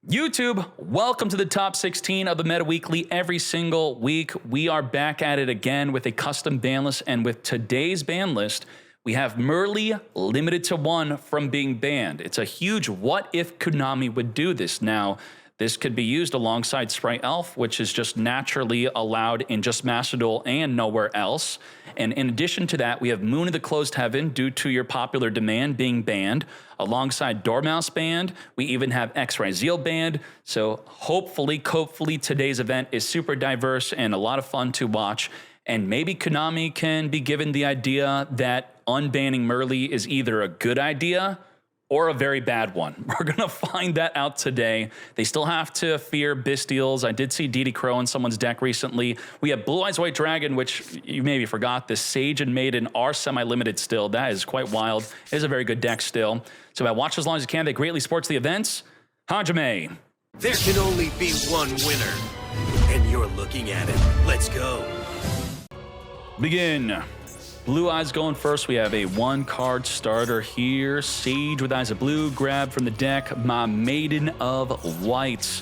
YouTube, welcome to the top 16 of the Meta Weekly every single week. We are back at it again with a custom ban list, and with today's ban list, we have Merrli limited to 1 from being banned. It's a huge what if Konami would do this. Now, this could be used alongside Sprite Elf, which is just naturally allowed in just Master Duel and nowhere else. And in addition to that, we have Moon of the Closed Heaven due to your popular demand being banned. Alongside Dormouse banned, we even have Ryzeal banned. So hopefully today's event is super diverse and a lot of fun to watch. And maybe Konami can be given the idea that unbanning Merrli is either a good idea or a very bad one. We're gonna find that out today. They still have to fear Bystials. I did see DD Crow in someone's deck recently. We have Blue Eyes White Dragon, which you maybe forgot. The Sage and Maiden are semi-limited still. That is quite wild. It is a very good deck still. So I watch as long as you can. They greatly supports the events. Hajime. There can only be one winner, and you're looking at it. Let's go. Begin. Blue Eyes going first. We have a 1-card starter here. Sage with Eyes of Blue. Grab from the deck my Maiden of White.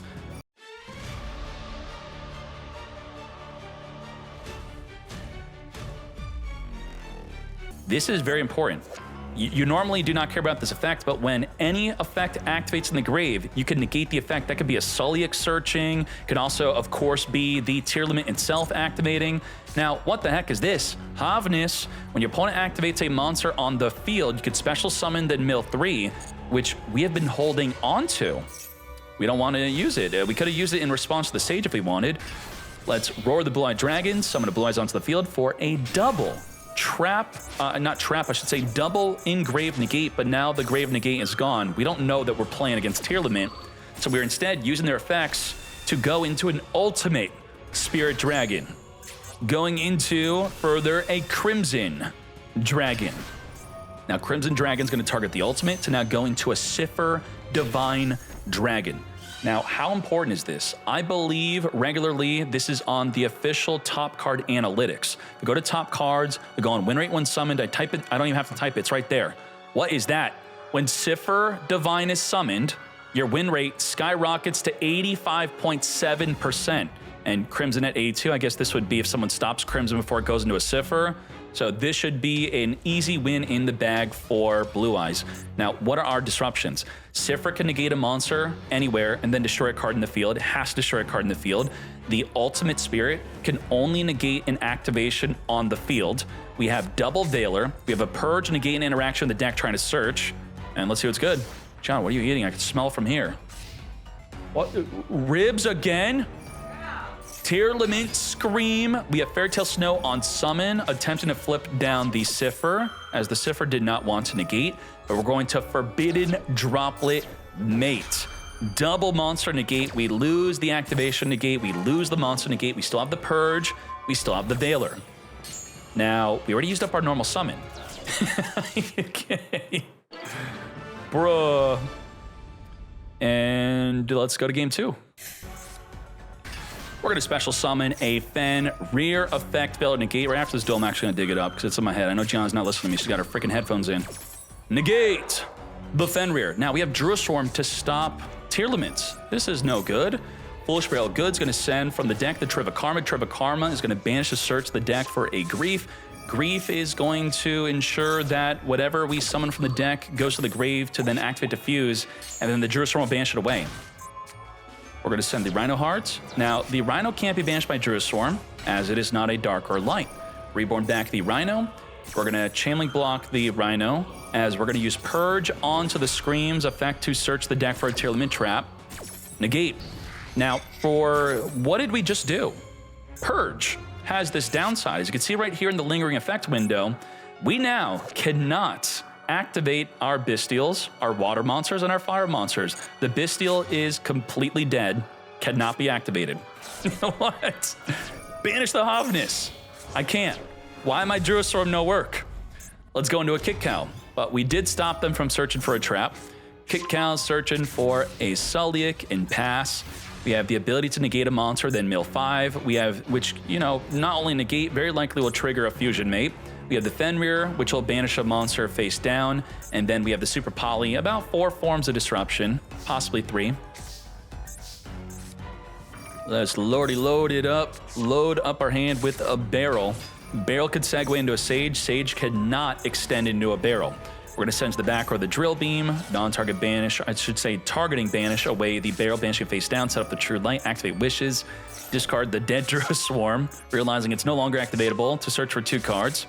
This is very important. You normally do not care about this effect, but when any effect activates in the grave, you can negate the effect. That could be a Sulliek searching, could also, of course, be the tier limit itself activating. Now, what the heck is this? Havnis, when your opponent activates a monster on the field, you could special summon the mill 3, which we have been holding onto. We don't want to use it. We could have used it in response to the Sage if we wanted. Let's roar the Blue-Eyed Dragon, summon a Blue Eyes onto the field for a double. Double in Grave Negate, but now the Grave Negate is gone. We don't know that we're playing against tier limit, so we're instead using their effects to go into an ultimate Spirit Dragon. Going into further a Crimson Dragon. Now Crimson Dragon's going to target the ultimate to now go into a Siffer Divine Dragon. Now, how important is this? I believe regularly this is on the official top card analytics. We go to top cards, we go on win rate when summoned, I type it, I don't even have to type it, it's right there. What is that? When Siffer Divine is summoned, your win rate skyrockets to 85.7%. And Crimson at 82, I guess this would be if someone stops Crimson before it goes into a Siffer. So this should be an easy win in the bag for Blue Eyes. Now, what are our disruptions? Siffer can negate a monster anywhere and then destroy a card in the field. It has to destroy a card in the field. The Ultimate Spirit can only negate an activation on the field. We have Double Veiler. We have a Purge, negate an interaction in the deck trying to search. And let's see what's good. John, what are you eating? I can smell from here. What? Ribs again? Tier Limit Scream. We have Fairytale Snow on summon, attempting to flip down the Siffer, as the Siffer did not want to negate, but we're going to Forbidden Droplet Mate. Double monster negate. We lose the activation negate. We lose the monster negate. We still have the Purge. We still have the Veiler. Now, we already used up our normal summon. Okay. Bruh. And let's go to game 2. We're going to special summon a Fen Rear Effect Veiler Negate. Right after this duel, I'm actually going to dig it up because it's in my head. I know Gianna's not listening to me. She's got her freaking headphones in. Negate the Fenrir. Now we have Druiswarm to stop tier limits. This is no good. Foolish Burial Good's going to send from the deck the Trivikarma. Trivikarma is going to banish the search the deck for a Grief. Grief is going to ensure that whatever we summon from the deck goes to the grave to then activate Diffuse, and then the Druiswarm will banish it away. We're going to send the Rhino Heart. Now, the Rhino can't be banished by Druiswarm, as it is not a Dark or Light. Reborn back the Rhino. We're going to Chainlink block the Rhino, as we're going to use Purge onto the Scream's effect to search the deck for a tier limit trap. Negate. Now, for what did we just do? Purge has this downside. As you can see right here in the Lingering Effect window, we now cannot activate our Bystials, our water monsters, and our fire monsters. The Bystial is completely dead, cannot be activated. You know what? Banish the Havnis. I can't. Why my Druiswarm no work? Let's go into a Kick Cow. But we did stop them from searching for a trap. Kick Cow's searching for a Sulliek and pass. We have the ability to negate a monster, then mill 5. We have, which, you know, not only negate, very likely will trigger a Fusion Mate. We have the Fenrir, which will banish a monster face down. And then we have the Super Poly, about 4 forms of disruption, possibly 3. Let's load it up. Load up our hand with a barrel. Barrel could segue into a Sage. Sage cannot extend into a barrel. We're going to send to the back row the Drill Beam, non-target banish, I should say targeting banish away the barrel, banishing face down, set up the True Light, activate Wishes, discard the Dead Drow Swarm, realizing it's no longer activatable to search for 2 cards.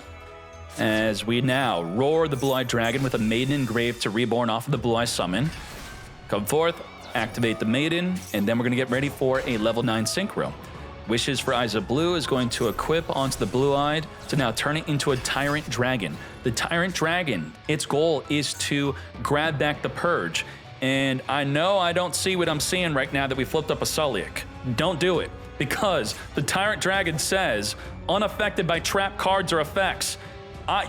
As we now roar the Blue-Eyed Dragon with a Maiden engraved to Reborn off of the Blue-Eye Summon. Come forth, activate the Maiden, and then we're going to get ready for a level 9 Synchro. Wishes for Eyes of Blue is going to equip onto the Blue-Eyed to now turn it into a Tyrant Dragon. The Tyrant Dragon, its goal is to grab back the Purge. And I know I don't see what I'm seeing right now that we flipped up a Sulliek. Don't do it, because the Tyrant Dragon says, unaffected by trap cards or effects.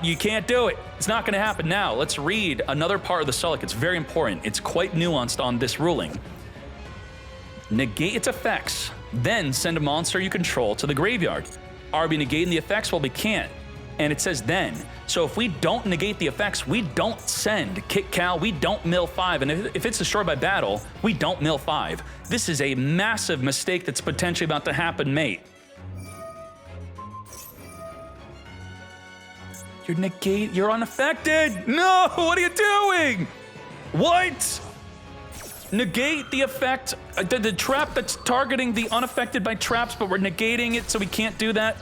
You can't do it. It's not going to happen now. Let's read another part of the Sulliek. It's very important. It's quite nuanced on this ruling. Negate its effects, then send a monster you control to the graveyard. Are we negating the effects? Well, we can't. And it says then. So if we don't negate the effects, we don't send Kick Cow, we don't mill 5. And if it's destroyed by battle, we don't mill 5. This is a massive mistake that's potentially about to happen, mate. You're unaffected. No, what are you doing? What? Negate the effect, the trap that's targeting the unaffected by traps, but we're negating it, so we can't do that.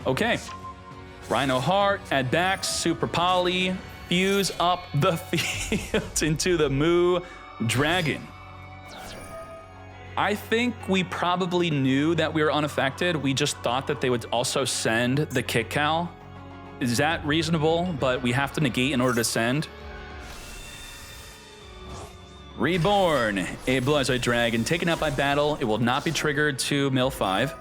Okay. Rhino Heart, add back, Super Poly, fuse up the field into the Moo Dragon. I think we probably knew that we were unaffected. We just thought that they would also send the Kick Cow. Is that reasonable? But we have to negate in order to send. Reborn, a Blue-Eyed Dragon taken out by battle. It will not be triggered to mill 5.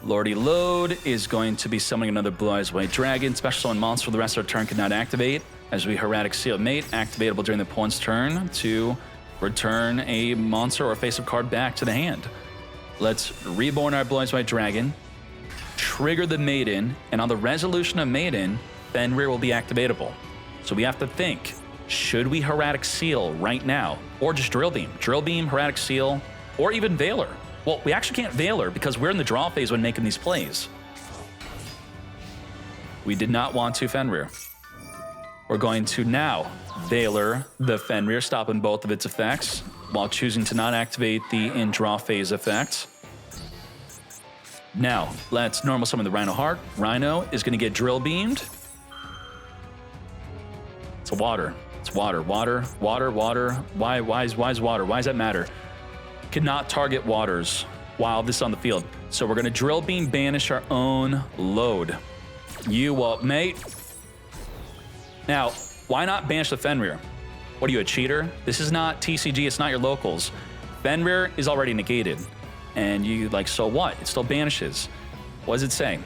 Lordy Load is going to be summoning another Blue-Eyed Dragon. Special summon monster for the rest of our turn cannot activate. As we Hieratic Seal Mate, activatable during the opponent's turn to return a monster or face-up card back to the hand. Let's reborn our Blue-Eyed Dragon, trigger the Maiden, and on the resolution of Maiden, Fenrir will be activatable. So we have to think, should we Hieratic Seal right now? Or just Drill Beam? Drill Beam, Hieratic Seal, or even Veiler. Well, we actually can't Veiler because we're in the draw phase when making these plays. We did not want to Fenrir. We're going to now Veiler the Fenrir, stopping both of its effects while choosing to not activate the in draw phase effect. Now, let's normal summon the Rhino Heart. Rhino is going to get Drill Beamed. It's a water. It's water. Water. Why is water? Why does that matter? Cannot target waters while this is on the field. So we're going to Drill Beam banish our own load. You up, mate? Now, why not banish the Fenrir? What are you, a cheater? This is not TCG, it's not your locals. Fenrir is already negated. And you like, so what? It still banishes. What does it say?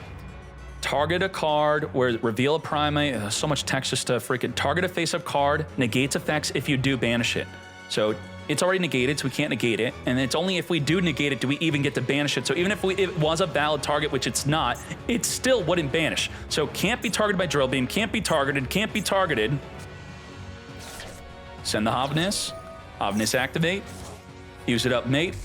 Target a card where reveal a primate, so much text just to freaking target a face-up card, negates effects if you do banish it. So it's already negated, so we can't negate it. And it's only if we do negate it do we even get to banish it. So even if it was a valid target, which it's not, it still wouldn't banish. So can't be targeted by Drill Beam, can't be targeted. Send the Havnis. Havnis activate. Use it up, mate.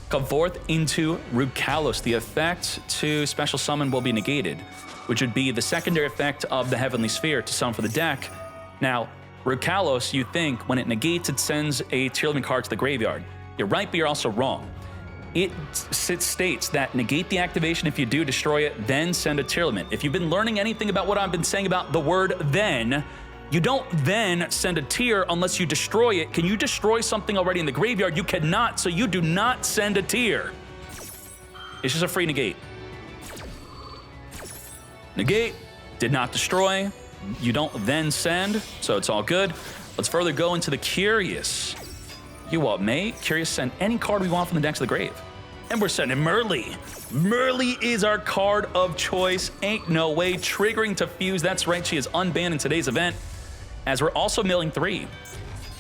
Come forth into Rukalos. The effect to special summon will be negated, which would be the secondary effect of the Heavenly Sphere to summon for the deck. Now, Rukalos, you think when it negates, it sends a tier limiting card to the graveyard. You're right, but you're also wrong. It states that negate the activation if you do, destroy it, then send a tier limit. If you've been learning anything about what I've been saying about the word then, you don't then send a tier unless you destroy it. Can you destroy something already in the graveyard? You cannot, so you do not send a tier. It's just a free negate. Negate, did not destroy. You don't then send, so it's all good. Let's further go into the Curious. You what, mate? Curious, send any card we want from the deck to the grave. And we're sending Merrli. Merrli is our card of choice. Ain't no way. Triggering to fuse. That's right, she is unbanned in today's event. As we're also milling 3.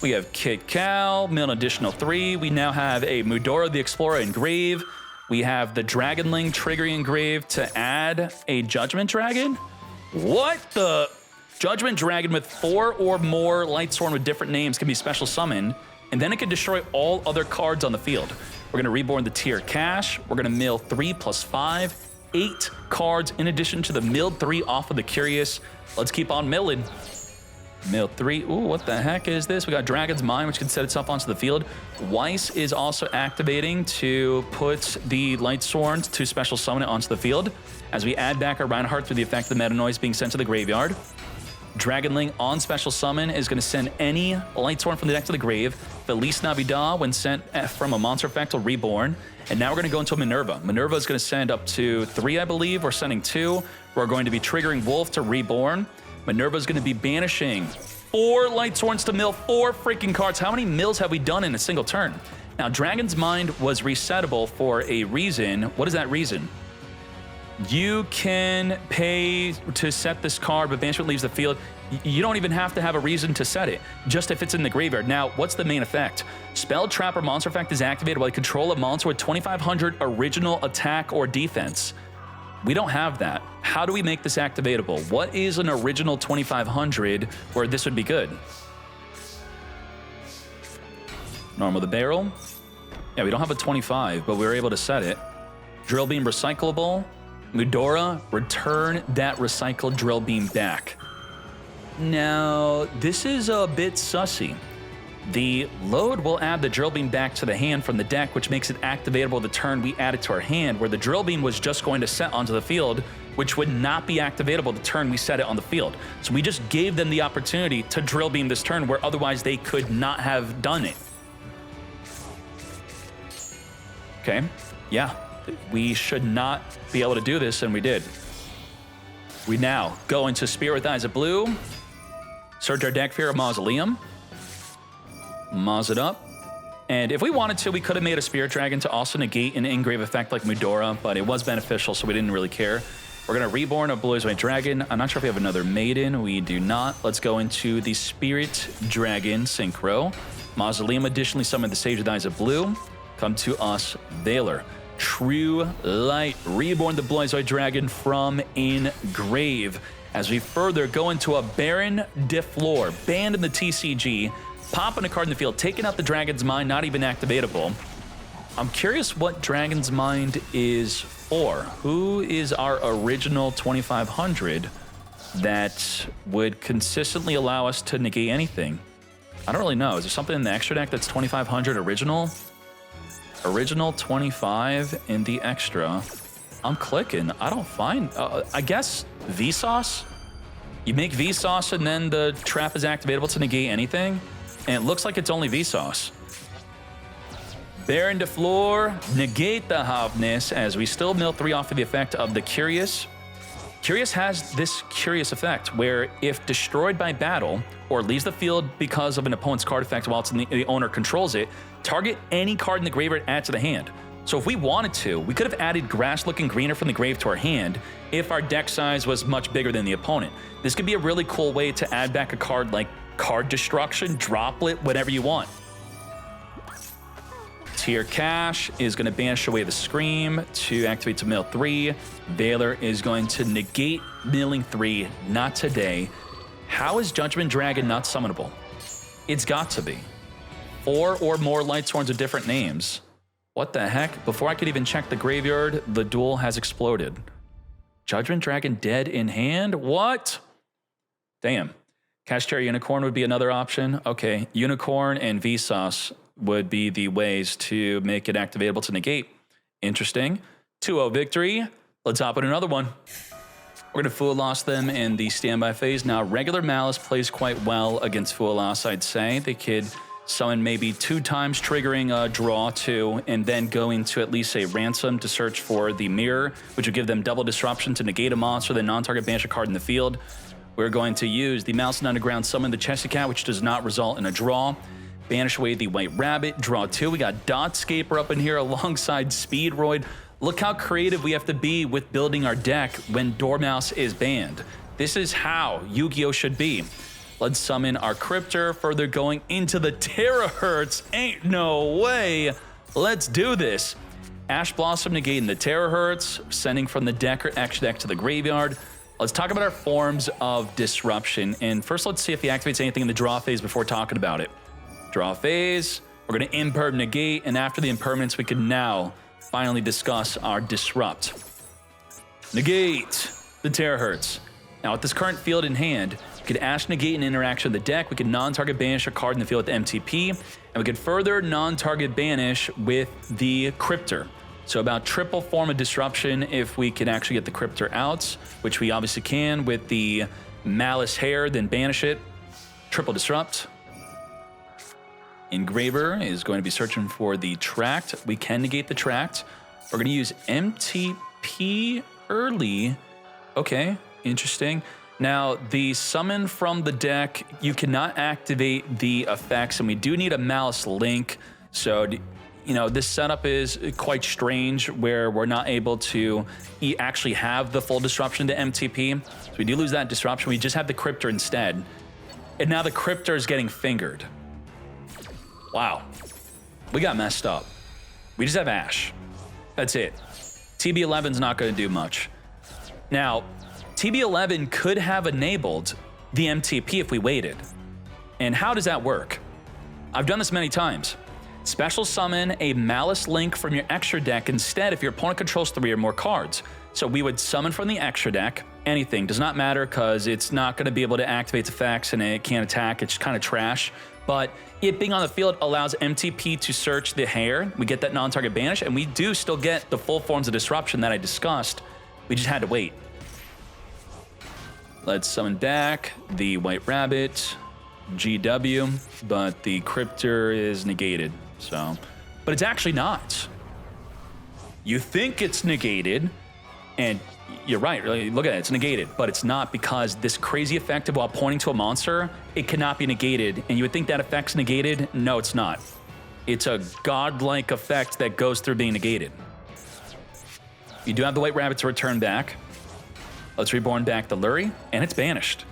We have Kid Cow, mill an additional 3. We now have a Mudora the Explorer engrave. We have the Dragonling triggering engrave to add a Judgment Dragon. What the? Judgment Dragon with 4 or more Lightsworn with different names can be special summoned. and then it can destroy all other cards on the field. We're gonna reborn the tier cash. We're gonna mill 3 plus 5, 8 cards in addition to the milled 3 off of the Curious. Let's keep on milling. Mill 3. Ooh, what the heck is this? We got Dragon's Mind, which can set itself onto the field. Weiss is also activating to put the Lightsworn to special summon it onto the field as we add back our Reinhardt through the effect of the Meta Noise being sent to the graveyard. Dragonling on special summon is going to send any Lightsworn from the deck to the grave. Felice Navidad, when sent from a monster effect, will reborn. And now we're going to go into a Minerva. Minerva is going to send up to 3, I believe. We're sending 2. We're going to be triggering Wolf to reborn. Minerva is going to be banishing 4 Lightsworns to mill 4 freaking cards. How many mills have we done in a single turn? Now, Dragon's Mind was resettable for a reason. What is that reason? You can pay to set this card, but banishment leaves the field. You don't even have to have a reason to set it, just if it's in the graveyard. Now, what's the main effect? Spell, trap, or monster effect is activated while you control a monster with 2,500 original attack or defense. We don't have that. How do we make this activatable? What is an original 2,500 where this would be good? Normal the barrel. Yeah, we don't have a 25, but we were able to set it. Drill beam recyclable. Mudora, return that recycled drill beam back. Now, this is a bit sussy. The load will add the drill beam back to the hand from the deck, which makes it activatable the turn we add it to our hand, where the drill beam was just going to set onto the field, which would not be activatable the turn we set it on the field. So we just gave them the opportunity to drill beam this turn, where otherwise they could not have done it. Okay, yeah. We should not be able to do this, and we did. We now go into Spirit with Eyes of Blue, search our deck for a Mausoleum, Maus it up, and if we wanted to, we could have made a Spirit Dragon to also negate an engrave effect like Mudora, but it was beneficial, so we didn't really care. We're going to reborn a Blue White Dragon. I'm not sure if we have another Maiden. We do not. Let's go into the Spirit Dragon Synchro. Mausoleum additionally summon the Sage with Eyes of Blue. Come to us, Valor. True Light, reborn the Blue-Eyed Dragon from Engrave. As we further go into a Baron de Flor, banned in the TCG, popping a card in the field, taking out the Dragon's Mind, not even activatable. I'm curious what Dragon's Mind is for. Who is our original 2,500 that would consistently allow us to negate anything? I don't really know. Is there something in the extra deck that's 2,500 original? Original 25 in the extra. I'm clicking. I don't find. I guess Vsauce? You make Vsauce and then the trap is activatable to negate anything? And it looks like it's only Vsauce. Baron de Flor, negate the Hovness as we still mill 3 off of the effect of the Curious. Curious has this curious effect where if destroyed by battle or leaves the field because of an opponent's card effect while it's in the owner controls it, target any card in the graveyard, add to the hand. So if we wanted to, we could have added Grass Looking Greener from the grave to our hand if our deck size was much bigger than the opponent. This could be a really cool way to add back a card like Card Destruction, Droplet, whatever you want. Tier Cash is going to banish away the Scream to activate to mill 3. Valor is going to negate milling 3, not today. How is Judgment Dragon not summonable? It's got to be. 4 or more Lightsworns with different names. What the heck? Before I could even check the graveyard, the duel has exploded. Judgment Dragon dead in hand? What? Damn. Cashtera Unicorn would be another option. Okay, Unicorn and Vsauce would be the ways to make it activatable to negate. Interesting. 2-0 victory. Let's hop in another one. We're going to Full Loss them in the standby phase. Now, regular Maliss plays quite well against Full Loss, I'd say. They could summon maybe 2 times, triggering a draw 2, and then go into at least a Ransom to search for the Mirror, which would give them double disruption to negate a monster, then non-target banish a card in the field. We're going to use the Malice and Underground summon the Chesty Cat, which does not result in a draw. Banish away the White Rabbit, draw 2. We got Dotscaper up in here alongside Speedroid. Look how creative we have to be with building our deck when Dormouse is banned. This is how Yu-Gi-Oh! Should be. Let's summon our Cryptor, further going into the Terahertz. Ain't no way. Let's do this. Ash Blossom negating the Terahertz, sending from the deck or extra deck to the graveyard. Let's talk about our forms of disruption. And first, let's see if he activates anything in the draw phase before talking about it. Draw phase. We're going to imperm negate, and after the impermanence, we can now finally discuss our disrupt. Negate the terahertz. Now, with this current field in hand, we could Ash negate an interaction of the deck. We could non-target banish a card in the field with MTP, and we could further non-target banish with the Cryptor. So about triple form of disruption if we can actually get the Cryptor out, which we obviously can with the Maliss hair, then banish it. Triple disrupt. Engraver is going to be searching for the tract. We can negate the tract. We're going to use MTP early. Okay, interesting. Now, the summon from the deck, you cannot activate the effects, and we do need a Maliss link. So, you know, this setup is quite strange where we're not able to actually have the full disruption to MTP. So we do lose that disruption. We just have the Cryptor instead. And now the Cryptor is getting fingered. Wow. We got messed up. We just have Ash. That's it. TB11's not going to do much. Now, TB11 could have enabled the MTP if we waited. And how does that work? I've done this many times. Special summon a Maliss link from your extra deck instead if your opponent controls 3 or more cards. So we would summon from the extra deck, anything, does not matter because it's not going to be able to activate its effects and it can't attack, it's kind of trash. But it being on the field allows MTP to search the hair, we get that non-target banish, and we do still get the full forms of disruption that I discussed. We just had to wait. Let's summon back the White Rabbit, GW, but the Cryptor is negated. So, but it's actually not. You think it's negated, and you're right, really, look at it, it's negated, but it's not because this crazy effect of while pointing to a monster, it cannot be negated, and you would think that effect's negated. No, it's not. It's a godlike effect that goes through being negated. You do have the White Rabbit to return back. Let's reborn back the Lurry, and it's banished.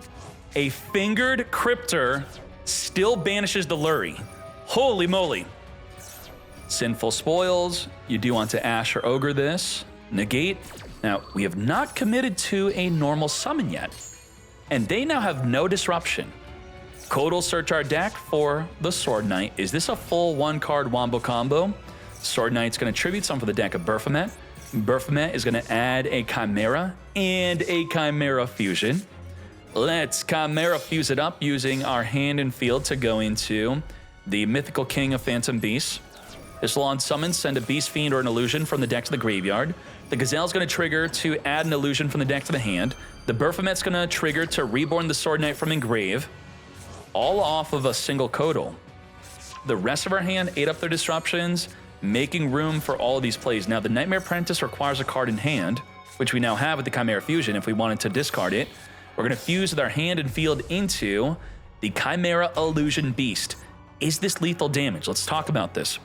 A fingered Cryptor still banishes the Lurry. Holy moly. Sinful Spoils, you do want to Ash or Ogre this. Negate. Now, we have not committed to a normal summon yet, and they now have no disruption. Code will search our deck for the Sword Knight. Is this a full 1-card wombo combo? Sword Knight's going to tribute some for the deck of Baphomet. Baphomet is going to add a Chimera and a Chimera Fusion. Let's Chimera fuse it up using our hand and field to go into the Mythical King of Phantom Beasts. This will on summon send a Beast Fiend or an Illusion from the deck to the graveyard. The Gazelle's going to trigger to add an Illusion from the deck to the hand. The Baphomet's going to trigger to reborn the Sword Knight from Engrave. All off of a single Codal. The rest of our hand ate up their disruptions, making room for all of these plays. Now, the Nightmare Apprentice requires a card in hand, which we now have with the Chimera Fusion if we wanted to discard it. We're going to fuse with our hand and field into the Chimera Illusion Beast. Is this lethal damage? Let's talk about this.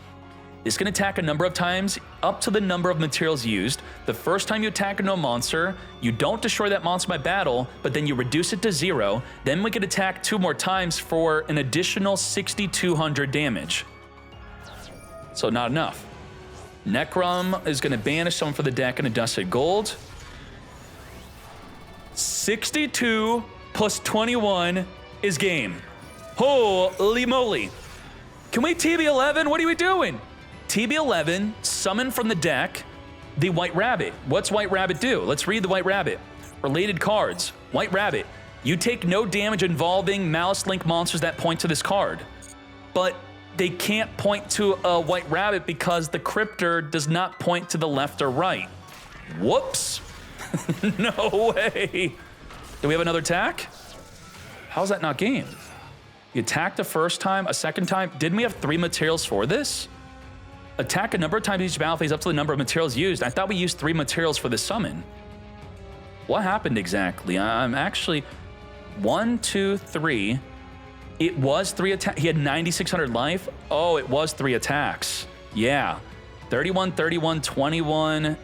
This can attack a number of times, up to the number of materials used. The first time you attack a no monster, you don't destroy that monster by battle, but then you reduce it to 0. Then we can attack 2 more times for an additional 6,200 damage. So not enough. Necrom is going to banish someone for the deck and a Dusted Gold. 62 plus 21 is game. Holy moly. Can we TB11? What are we doing? TB11, summon from the deck the White Rabbit. What's White Rabbit do? Let's read the White Rabbit. Related cards. White Rabbit. You take no damage involving Maliss Link monsters that point to this card. But they can't point to a White Rabbit because the Cryptor does not point to the left or right. Whoops. No way. Do we have another attack? How's that not game? You attacked the first time, a second time. Didn't we have 3 materials for this? Attack a number of times each battle phase up to the number of materials used. I thought we used 3 materials for this summon. What happened exactly? I'm actually 1, 2, 3. It was 3 attacks. He had 9,600 life. Oh, it was 3 attacks. Yeah. 31, 31, 21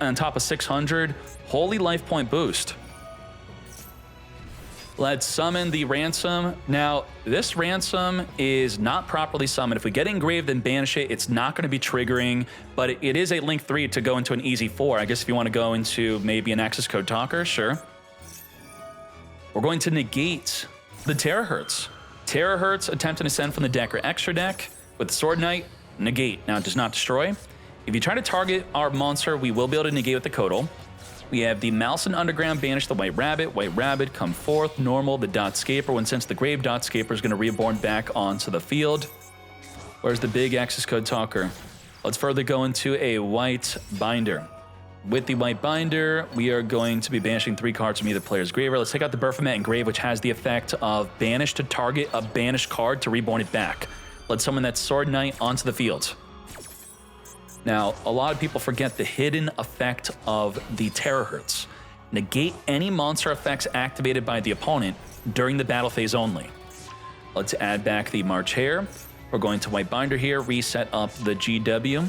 on top of 600. Holy life point boost. Let's summon the Ransom. Now, this Ransom is not properly summoned. If we get engraved and banish it, it's not going to be triggering, but it is a link 3 to go into an easy 4. I guess if you want to go into maybe an access code talker, sure. We're going to negate the terahertz. Terahertz, attempt an ascend from the deck or extra deck. With the Sword Knight, negate. Now, it does not destroy. If you try to target our monster, we will be able to negate with the Codal. We have the Maliss and Underground, banish the White Rabbit, come forth, normal, the Dotscaper. When sent to the grave, Dotscaper is going to reborn back onto the field. Where's the big access code talker? Let's further go into a White Binder. With the White Binder, we are going to be banishing 3 cards from either player's graveyard. Let's take out the Baphomet Engrave, which has the effect of banish to target a banished card to reborn it back. Let's summon that Sword Knight onto the field. Now, a lot of people forget the hidden effect of the Terahertz. Negate any monster effects activated by the opponent during the battle phase only. Let's add back the March Hare. We're going to White Binder here, reset up the GW.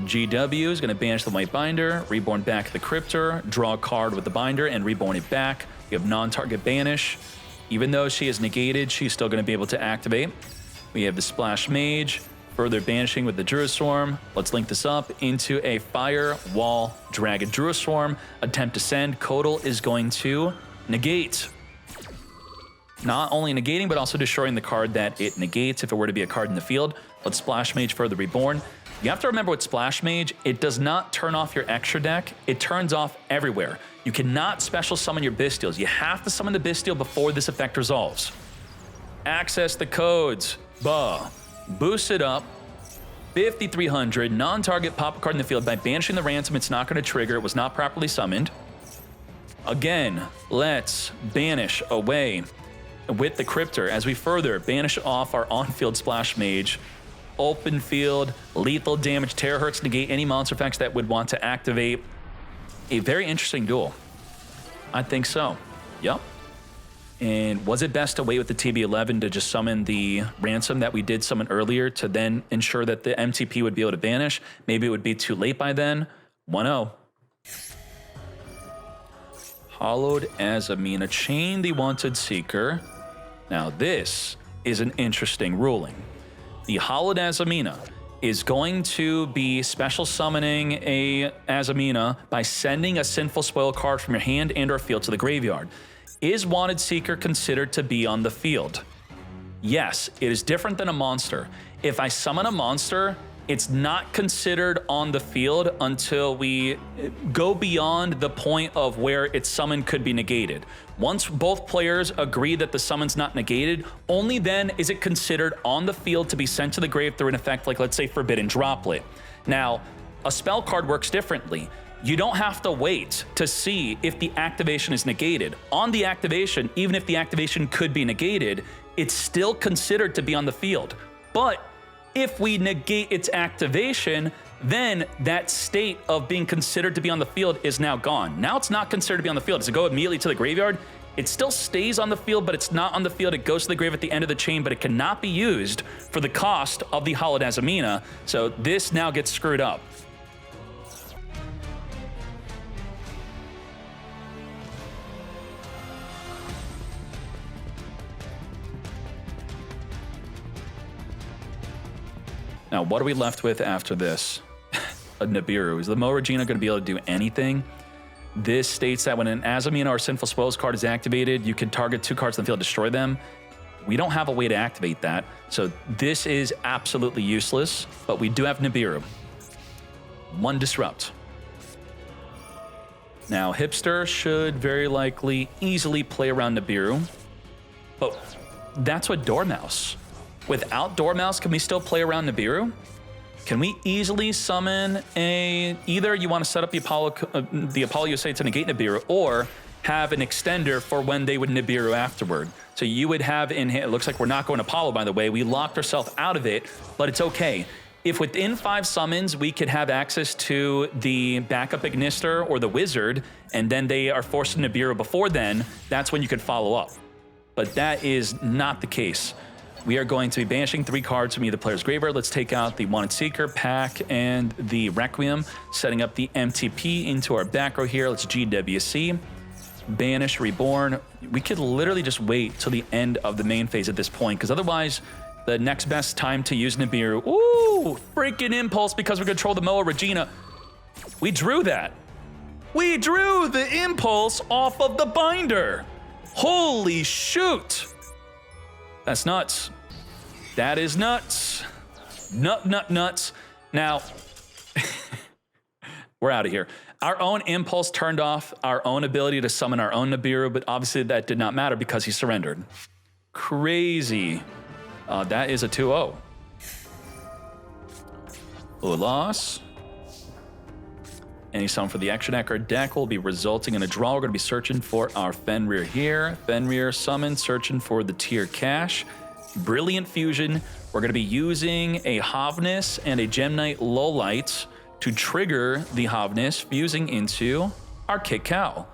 GW is going to banish the White Binder, reborn back the Cryptor, draw a card with the Binder, and reborn it back. We have non-target banish. Even though she is negated, she's still going to be able to activate. We have the Splash Mage, further banishing with the Druiswarm. Let's link this up into a Fire Wall Dragon Druiswarm. Attempt to send. Codal is going to negate. Not only negating, but also destroying the card that it negates if it were to be a card in the field. Let's Splash Mage further reborn. You have to remember with Splash Mage, it does not turn off your extra deck. It turns off everywhere. You cannot special summon your Bystials. You have to summon the Bystial before this effect resolves. Access the codes. Boost it up. 5,300. Non-target, pop a card in the field. By banishing the Ransom, it's not going to trigger. It was not properly summoned. Again, let's banish away with the Cryptor as we further banish off our on-field Splash Mage. Open field, lethal damage, Terahertz, negate any monster effects that would want to activate. A very interesting duel. I think so. Yep. And was it best to wait with the TB11 to just summon the Ransom that we did summon earlier to then ensure that the MTP would be able to banish? Maybe it would be too late by then. 1-0. Hollowed Azamina, chain the Wanted Seeker. Now this is an interesting ruling. The Hollowed Azamina is going to be special summoning a Azamina by sending a Sinful Spoil card from your hand and or field to the graveyard. Is Wanted Seeker considered to be on the field? Yes, it is different than a monster. If I summon a monster, it's not considered on the field until we go beyond the point of where its summon could be negated. Once both players agree that the summon's not negated, only then is it considered on the field to be sent to the grave through an effect like, let's say, Forbidden Droplet. Now, a spell card works differently. You don't have to wait to see if the activation is negated. On the activation, even if the activation could be negated, it's still considered to be on the field. But if we negate its activation, then that state of being considered to be on the field is now gone. Now it's not considered to be on the field. Does it go immediately to the graveyard? It still stays on the field, but it's not on the field. It goes to the grave at the end of the chain, but it cannot be used for the cost of the Hollowed Azamina. So this now gets screwed up. Now, what are we left with after this? A Nibiru. Is the Mo Regina going to be able to do anything? This states that when an Azamina or Sinful Spoils card is activated, you can target 2 cards in the field, destroy them. We don't have a way to activate that, so this is absolutely useless, but we do have Nibiru. 1 Disrupt. Now, Hipster should very likely easily play around Nibiru, but that's what Dormouse. Without Dormouse, can we still play around Nibiru? Can we easily summon either you want to set up the Apollo USA to negate Nibiru, or have an extender for when they would Nibiru afterward. So you would have in hand, it looks like we're not going Apollo, by the way. We locked ourselves out of it, but it's okay. If within 5 summons, we could have access to the backup Ignister or the Wizard, and then they are forced to Nibiru before then, that's when you could follow up. But that is not the case. We are going to be banishing 3 cards from either player's graveyard. Let's take out the Wanted Seeker, Pack, and the Requiem, setting up the MTP into our back row here. Let's GWC, banish, reborn. We could literally just wait till the end of the main phase at this point, because otherwise, the next best time to use Nibiru, ooh, freaking Impulse, because we control the Moa Regina. We drew that. We drew the Impulse off of the binder. Holy shoot. That's nuts. That is nuts. Nuts. Now, we're out of here. Our own impulse turned off our own ability to summon our own Nibiru, but obviously that did not matter because he surrendered. Crazy. That is a 2-0. Loss. Any summon for the extra deck or deck will be resulting in a draw. We're going to be searching for our Fenrir here. Fenrir summon, searching for the tier cache. Brilliant Fusion. We're going to be using a Havnis and a Gemknight Lowlight to trigger the Havnis, fusing into our Kick Cow.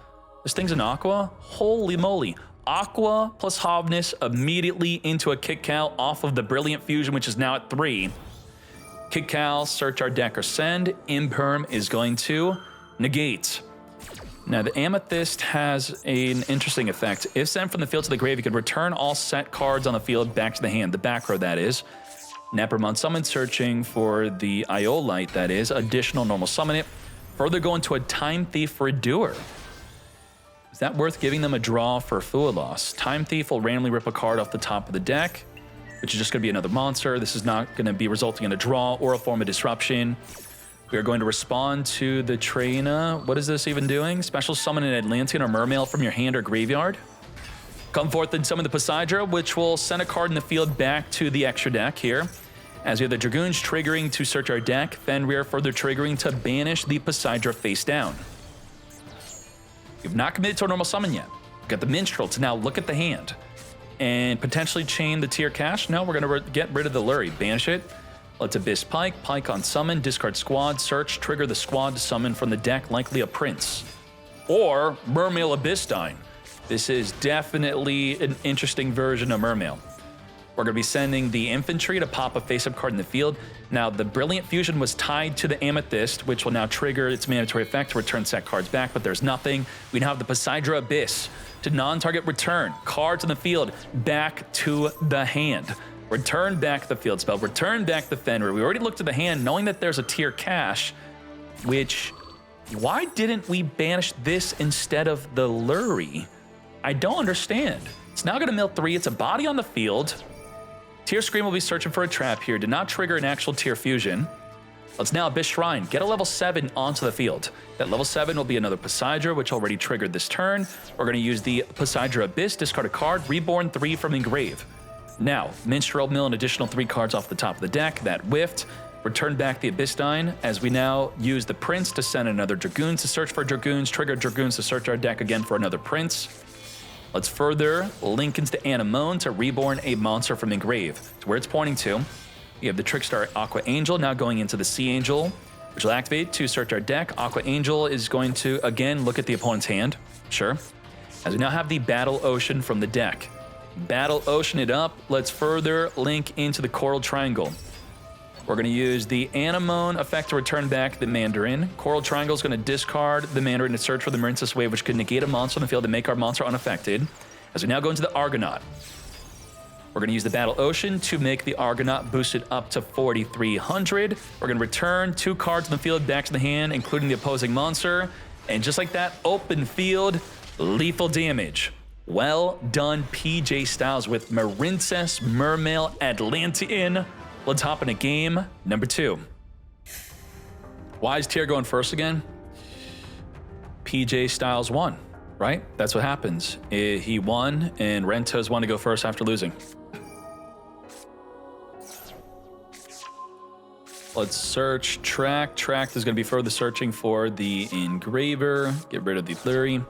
This thing's an Aqua? Holy moly. Aqua plus Havnis immediately into a Kick Cow off of the Brilliant Fusion, which is now at 3. Kick Cow, search our deck or send. Imperm is going to negate. Now, the Amethyst has an interesting effect. If sent from the field to the grave, you could return all set cards on the field back to the hand, the back row, that is. Necromon summon, searching for the Iolite, that is. Additional normal summon it. Further go into a Time Thief for a Doer. Is that worth giving them a draw for Fualos? Time Thief will randomly rip a card off the top of the deck, which is just going to be another monster. This is not going to be resulting in a draw or a form of disruption. We are going to respond to the Traina. What is this even doing? Special summon an Atlantean or Mermail from your hand or graveyard. Come forth and summon the Poseidra, which will send a card in the field back to the extra deck here. As we have the Dragoons triggering to search our deck, Fenrir further triggering to banish the Poseidra face down. You've not committed to a normal summon yet. We've got the Minstrel to now look at the hand and potentially chain the tier cache. No, we're going to get rid of the Lurry. Banish it. Let's Abyss Pike. Pike on summon. Discard squad. Search. Trigger the squad to summon from the deck, likely a Prince. Or Mermail Abyssdine. This is definitely an interesting version of Mermail. We're going to be sending the Infantry to pop a face-up card in the field. Now, the Brilliant Fusion was tied to the Amethyst, which will now trigger its mandatory effect to return set cards back, but there's nothing. We now have the Poseidra Abyss to non-target return cards in the field back to the hand. Return back the field spell. Return back the Fenrir. We already looked at the hand knowing that there's a tier cache, which, why didn't we banish this instead of the Lurry? I don't understand. It's now going to mill 3. It's a body on the field. Tier Scream will be searching for a trap here. Did not trigger an actual tier fusion. Let's now Abyss Shrine. Get a level 7 onto the field. That level 7 will be another Poseidra, which already triggered this turn. We're going to use the Poseidra Abyss, discard a card, Reborn 3 from Engrave. Now, Minstrel mill an additional 3 cards off the top of the deck. That whiffed. Return back the Abyssdine, as we now use the Prince to send another Dragoons to search for Dragoons, trigger Dragoons to search our deck again for another Prince. Let's further link into the Anemone to reborn a monster from Engrave. It's where it's pointing to. You have the Trickstar Aqua Angel now going into the Sea Angel, which will activate to search our deck. Aqua Angel is going to, again, look at the opponent's hand. Sure. As we now have the Battle Ocean from the deck. Battle Ocean it up. Let's further link into the Coral Triangle. We're going to use the Anemone effect to return back the Mandarin. Coral Triangle is going to discard the Mandarin to search for the Marincess Wave, which could negate a monster on the field and make our monster unaffected. As we now go into the Argonaut. We're going to use the Battle Ocean to make the Argonaut boosted up to 4,300. We're going to return 2 cards in the field back to the hand, including the opposing monster. And just like that, open field, lethal damage. Well done, PJ Styles with Marincess, Mermail, Atlantean. Let's hop into game number 2. Why is Tier going first again? PJ Styles won, right? That's what happens. He won, and Rentos wanted to go first after losing. Let's search track. Track is going to be further searching for the Engraver. Get rid of the Lurry.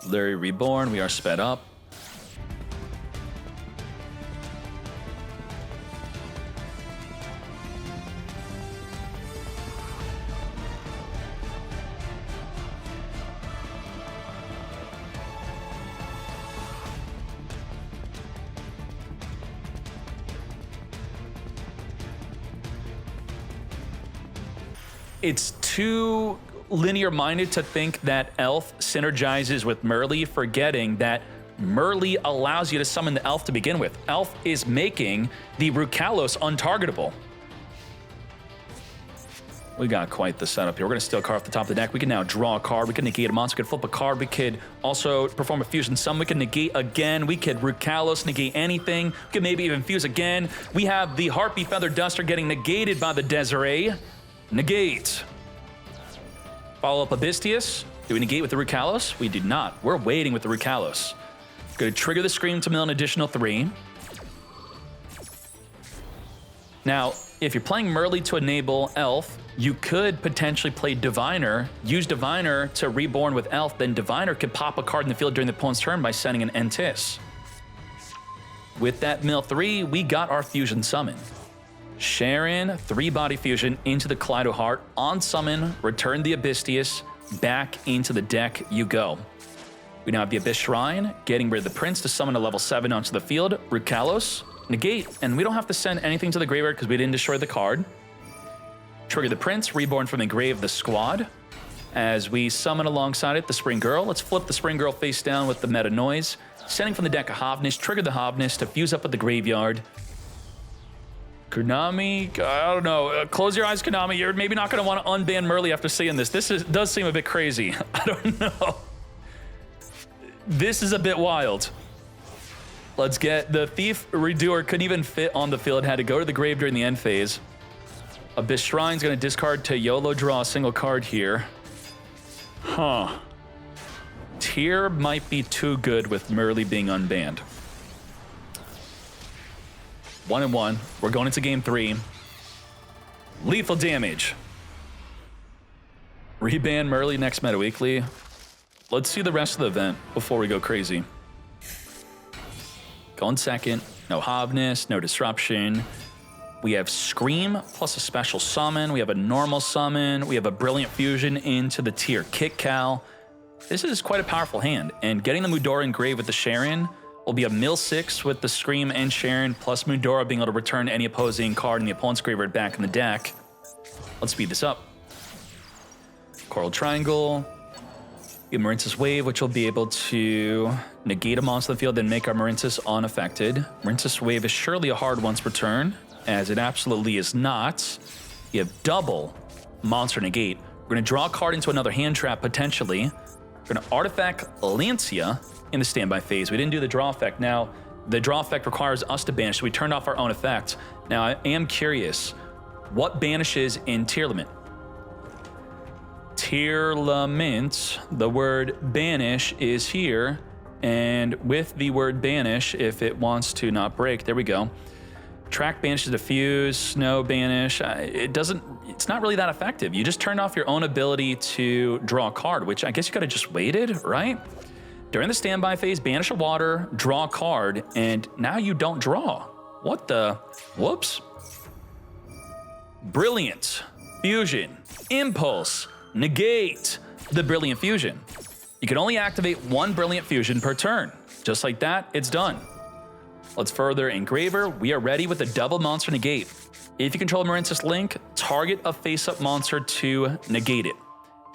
Lurry Reborn. We are sped up. It's too linear-minded to think that Elf synergizes with Merrli, forgetting that Merrli allows you to summon the Elf to begin with. Elf is making the Rukalos untargetable. We got quite the setup here. We're going to steal a card off the top of the deck. We can now draw a card. We can negate a monster. We can flip a card. We could also perform a fusion summon. We can negate again. We could Ryzeal, negate anything. We could maybe even fuse again. We have the Harpy Feather Duster getting negated by the Desiree. Negate. Follow up Abystius. Do we negate with the Ryzeal? We did not. We're waiting with the Ryzeal. Going to trigger the Scream to mill an additional 3. Now, if you're playing Merrli to enable Elf, you could potentially play Diviner, use Diviner to Reborn with Elf, then Diviner could pop a card in the field during the opponent's turn by sending an Entis. With that mill 3, we got our Fusion Summon. Sharon, 3-body fusion into the Kaleido Heart, on summon, return the Abystius, back into the deck you go. We now have the Abyss Shrine, getting rid of the Prince to summon a level 7 onto the field, Ryzeal, negate, and we don't have to send anything to the graveyard because we didn't destroy the card. Trigger the Prince, reborn from the grave of the squad. As we summon alongside it the Spring Girl, let's flip the Spring Girl face down with the Meta Noise. Sending from the deck a Hovnish, trigger the Hovnish to fuse up with the graveyard. Konami, I don't know. Close your eyes, Konami. You're maybe not going to want to unban Merrli after seeing this. Does seem a bit crazy. I don't know. This is a bit wild. Let's get the Thief Redoer couldn't even fit on the field, had to go to the grave during the end phase. Abyss Shrine's gonna discard to YOLO draw a single card here. Huh. Tier might be too good with Merrli being unbanned. 1-1. We're going into game 3. Lethal damage. Reban Merrli next meta weekly. Let's see the rest of the event before we go crazy. Going second, no Hovnish, no Disruption. We have Scream plus a special summon. We have a normal summon. We have a Brilliant Fusion into the tier Kick Cal. This is quite a powerful hand, and getting the Mudora engraved with the Sharon will be a mill 6 with the Scream and Sharon, plus Mudora being able to return any opposing card in the opponent's graveyard back in the deck. Let's speed this up. Coral Triangle. Get Marincis Wave, which will be able to negate a monster on the field, then make our Marincis unaffected. Marincis Wave is surely a hard once per turn, as it absolutely is not. You have double monster negate. We're going to draw a card into another hand trap, potentially. We're going to artifact Lancia in the standby phase. We didn't do the draw effect. Now, the draw effect requires us to banish, so we turned off our own effect. Now, I am curious, what banishes in Tearlament? Tearlament, the word banish is here, and with the word banish, if it wants to not break, there we go. Track banish to diffuse, snow banish, it's not really that effective. You just turned off your own ability to draw a card, which I guess you could have just waited, right? During the standby phase, banish a water, draw a card, and now you don't draw. What the? Whoops. Brilliant. Fusion. Impulse. Negate the Brilliant Fusion. You can only activate one Brilliant Fusion per turn. Just like that, it's done. Let's further Engraver. We are ready with a double monster negate. If you control Marincis Link, target a face-up monster to negate it.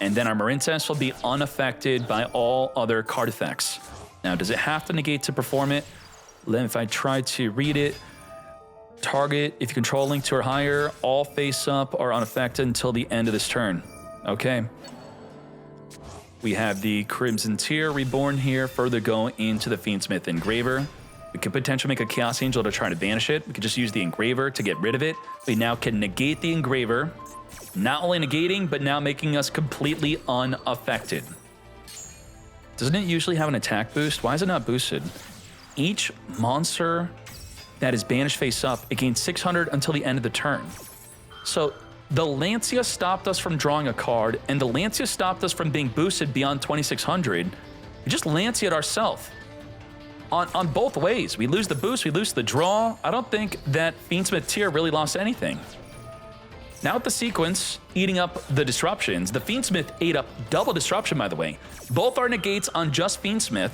And then our Marincis will be unaffected by all other card effects. Now, does it have to negate to perform it? Then if I try to read it, target, if you control Link 2 or higher, all face-up are unaffected until the end of this turn. Okay. We have the Crimson Tier reborn here, further go into the Fiendsmith Engraver. We could potentially make a Chaos Angel to try to banish it. We could just use the Engraver to get rid of it. We now can negate the Engraver, not only negating, but now making us completely unaffected. Doesn't it usually have an attack boost? Why is it not boosted? Each monster that is banished face up, it gains 600 until the end of the turn. So the Lancia stopped us from drawing a card, and the Lancia stopped us from being boosted beyond 2600. We just Lancia'd ourselves. On both ways. We lose the boost, we lose the draw. I don't think that Fiendsmith Tier really lost anything. Now with the sequence eating up the disruptions, the Fiendsmith ate up double disruption, by the way. Both are negates on just Fiendsmith,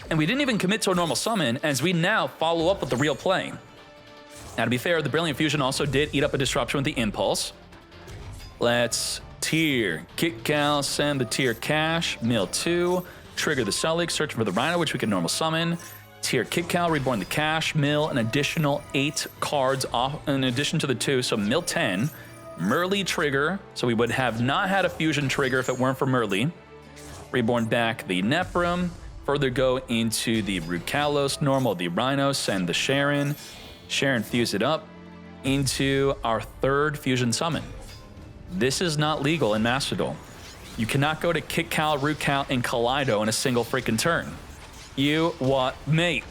and we didn't even commit to a normal summon as we now follow up with the real play. Now to be fair, the Brilliant Fusion also did eat up a disruption with the Impulse. Let's Tier Kick Cal, send the Tier Cash, mill 2, trigger the Sulik, searching for the Rhino, which we can normal summon. Tier Kick Cal, reborn the Cash, mill an additional 8 cards off in addition to the 2, so mill 10. Merrli trigger, so we would have not had a fusion trigger if it weren't for Merrli. Reborn back the Neprum, further go into the Rukalos normal, the Rhino, send the Sharon. Sharon fuse it up into our third fusion summon. This is not legal in Master Duel. You cannot go to Kick Cal, Rukal, and Kaleido in a single freaking turn. You what, mate?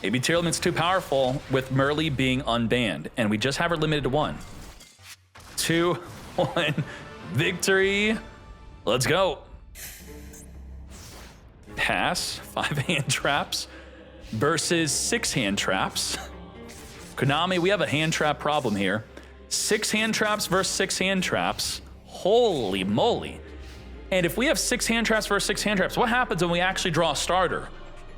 Maybe tier limit's too powerful with Merrli being unbanned, and we just have her limited to 1. 2, 1, victory. Let's go. Pass, 5 hand traps versus 6 hand traps. Konami, we have a hand trap problem here. 6 hand traps versus 6 hand traps. Holy moly. And if we have 6 hand traps versus 6 hand traps, what happens when we actually draw a starter?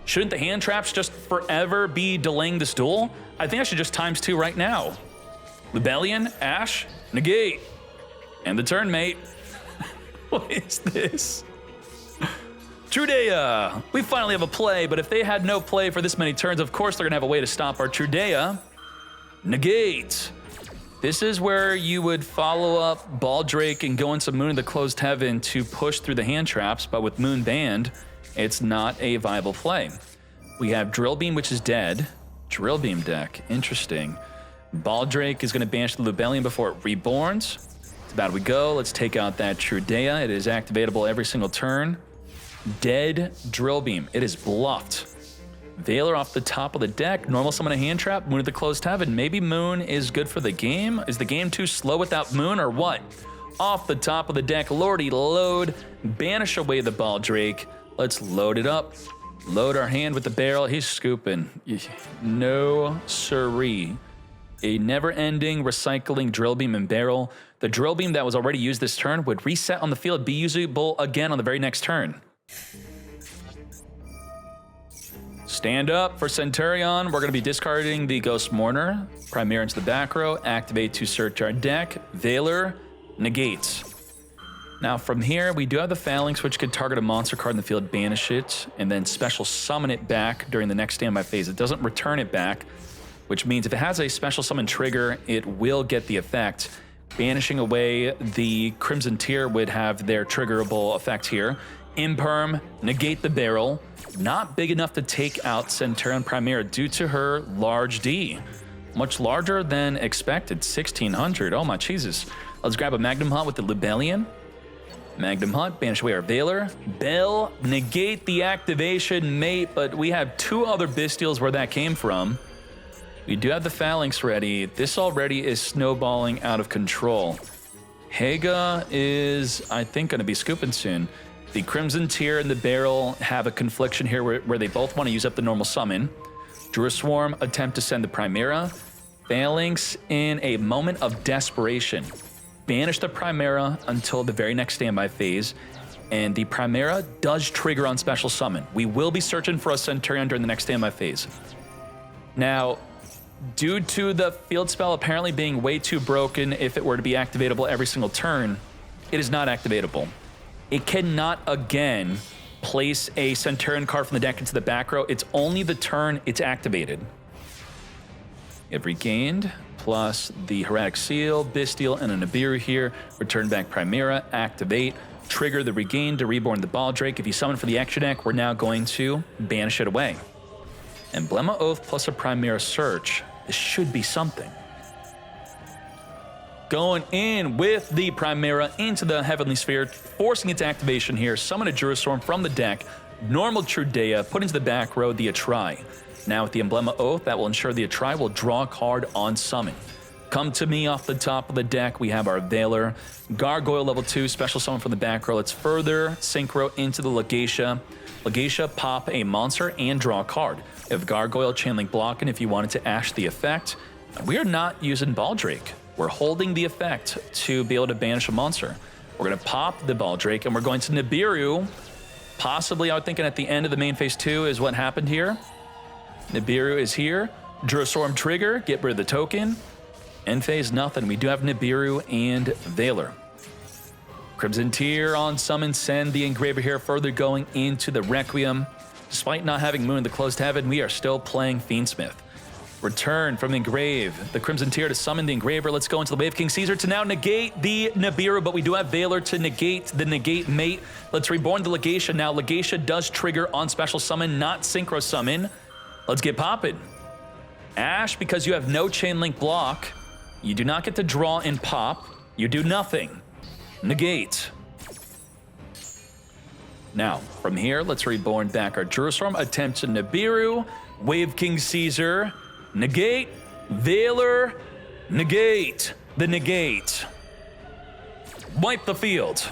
Shouldn't the hand traps just forever be delaying this duel? I think I should just ×2 right now. Rebellion, Ash, negate. And the turn, mate. What is this? Trudea. We finally have a play, but if they had no play for this many turns, of course they're gonna have a way to stop our Trudea. Negate. This is where you would follow up Baldrake and go into Moon of the Closed Heaven to push through the hand traps, but with Moon banned, it's not a viable play. We have Drill Beam, which is dead. Drill Beam deck, interesting. Baldrake is gonna banish the Lubellion before it reborns. It's about we go, let's take out that Trudea. It is activatable every single turn. Dead Drill Beam, it is bluffed. Veiler off the top of the deck, normal summon a hand trap, Moon of the Closed Heaven. Maybe Moon is good for the game? Is the game too slow without Moon or what? Off the top of the deck, Lordy load, banish away the Baldrake. Let's load it up. Load our hand with the barrel. He's scooping. No siree. A never-ending recycling Drill Beam and barrel. The Drill Beam that was already used this turn would reset on the field, be usable again on the very next turn. Stand up for Centurion. We're going to be discarding the Ghost Mourner. Chimera into the back row. Activate to search our deck. Veiler negates. Now from here, we do have the Phalanx, which could target a monster card in the field, banish it, and then special summon it back during the next standby phase. It doesn't return it back, which means if it has a special summon trigger, it will get the effect. Banishing away the Crimson Tier would have their triggerable effect here. Imperm, negate the barrel. Not big enough to take out Centurion Chimera due to her large D. Much larger than expected, 1600. Oh my Jesus. Let's grab a Magnum Hunt with the Lubellion. Magnum Hunt, banish away our Veiler. Bell, negate the activation, mate, but we have 2 other Bestials where that came from. We do have the Phalanx ready. This already is snowballing out of control. Haga is, I think, going to be scooping soon. The Crimson Tier and the Barrel have a confliction here where they both want to use up the normal summon. Druid Swarm attempt to send the Chimera. Phalanx in a moment of desperation. Banish the Chimera until the very next standby phase. And the Chimera does trigger on special summon. We will be searching for a Centurion during the next standby phase. Now, due to the field spell apparently being way too broken if it were to be activatable every single turn, it is not activatable. It cannot, again, place a Centurion card from the deck into the back row. It's only the turn it's activated. It regained, plus the Hieratic Seal, Bestial, and a Nibiru here. Return back Chimera, activate, trigger the regain to reborn the Baldrake. If you summon for the extra deck, we're now going to banish it away. Emblema Oath plus a Chimera Search. This should be something. Going in with the Chimera into the Heavenly Sphere, forcing its activation here. Summon a Druid Storm from the deck. Normal Trudea, put into the back row the Atri. Now with the Emblema Oath, that will ensure the Atri will draw a card on summon. Come to me off the top of the deck. We have our Veiler. Gargoyle level 2, special summon from the back row. Let's further synchro into the Legatia. Legatia, pop a monster and draw a card. You have Gargoyle, Channeling Blocking if you wanted to Ash the effect. We are not using Baldrake. We're holding the effect to be able to banish a monster. We're going to pop the Baldrake, and we're going to Nibiru. Possibly, I was thinking at the end of the main phase 2 is what happened here. Nibiru is here. Druid Storm trigger, get rid of the token. End phase, nothing. We do have Nibiru and Veiler. Crimson Tier on summon, send the Engraver here, further going into the Requiem. Despite not having Moon in the Closed Heaven, we are still playing Fiendsmith. Return from the grave. The Crimson Tear to summon the Engraver. Let's go into the Wave King Caesar to now negate the Nibiru, but we do have Valor to negate the Negate Mate. Let's reborn the Legatia. Now, Legatia does trigger on special summon, not synchro summon. Let's get popping. Ash, because you have no chain link block, you do not get to draw and pop. You do nothing. Negate. Now, from here, let's reborn back our Jerusalem. Attempt to Nibiru. Wave King Caesar. Negate, Valor, negate, the negate. Wipe the field.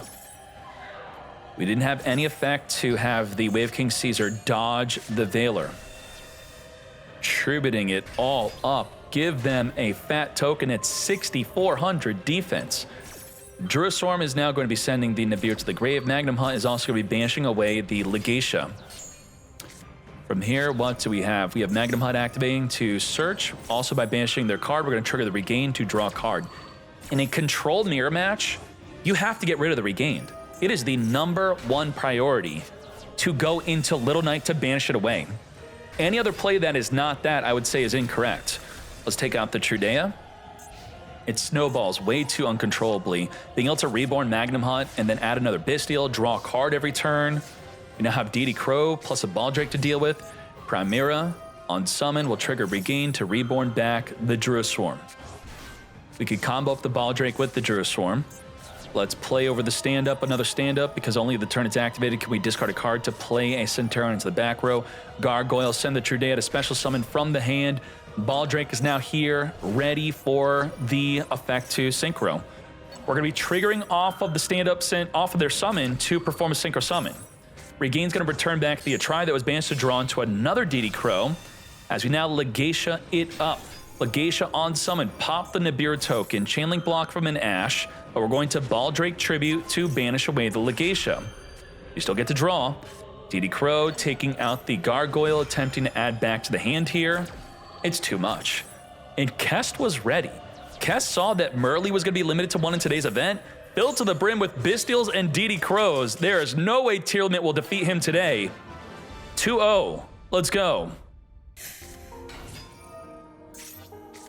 We didn't have any effect to have the Wave King Caesar dodge the Valor. Tributing it all up. Give them a fat token at 6,400 defense. Jerusalem is now going to be sending the Nibiru to the grave. Magnum Hunt is also going to be banishing away the Legatia. From here, what do we have? We have Magnum Hunt activating to search. Also, by banishing their card, we're going to trigger the Regain to draw a card. In a controlled mirror match, you have to get rid of the Regained. It is the #1 priority to go into Little Knight to banish it away. Any other play that is not that, I would say, is incorrect. Let's take out the Trudea. It snowballs way too uncontrollably. Being able to reborn Magnum Hunt and then add another Bestial, draw a card every turn. We now have DD Crow plus a Baldrake to deal with. Chimera on summon will trigger Regain to reborn back the Jerusalem. We could combo up the Baldrake with the Jerusalem. Let's play over the stand-up, another stand-up, because only the turn it's activated can we discard a card to play a Centurion into the back row. Gargoyle, send the Trudea to special summon from the hand. Baldrake is now here, ready for the effect to Synchro. We're going to be triggering off of the stand-up, off of their summon to perform a Synchro summon. Regain's going to return back the Atri that was banished to draw into another DD Crow, as we now Legatia it up. Legatia on summon, pop the Nibiru token, chainlink block from an Ash, but we're going to Baldrake Tribute to banish away the Legatia. You still get to draw. DD Crow taking out the Gargoyle, attempting to add back to the hand here. It's too much. And Kest was ready. Kest saw that Merrli was going to be limited to 1 in today's event, filled to the brim with Bestials and DD Crows. There is no way Tier Limit will defeat him today. 2-0. Let's go.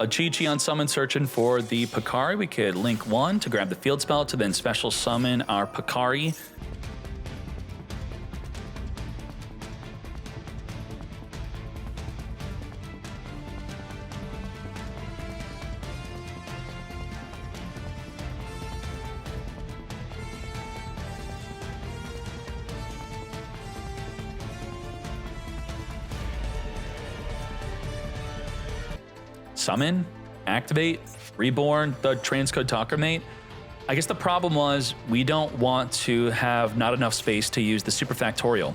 A Chi-Chi on summon searching for the Pakari. We could link 1 to grab the field spell to then special summon our Pakari. Summon, activate, reborn the transcode talker mate. I guess the problem was we don't want to have not enough space to use the super factorial.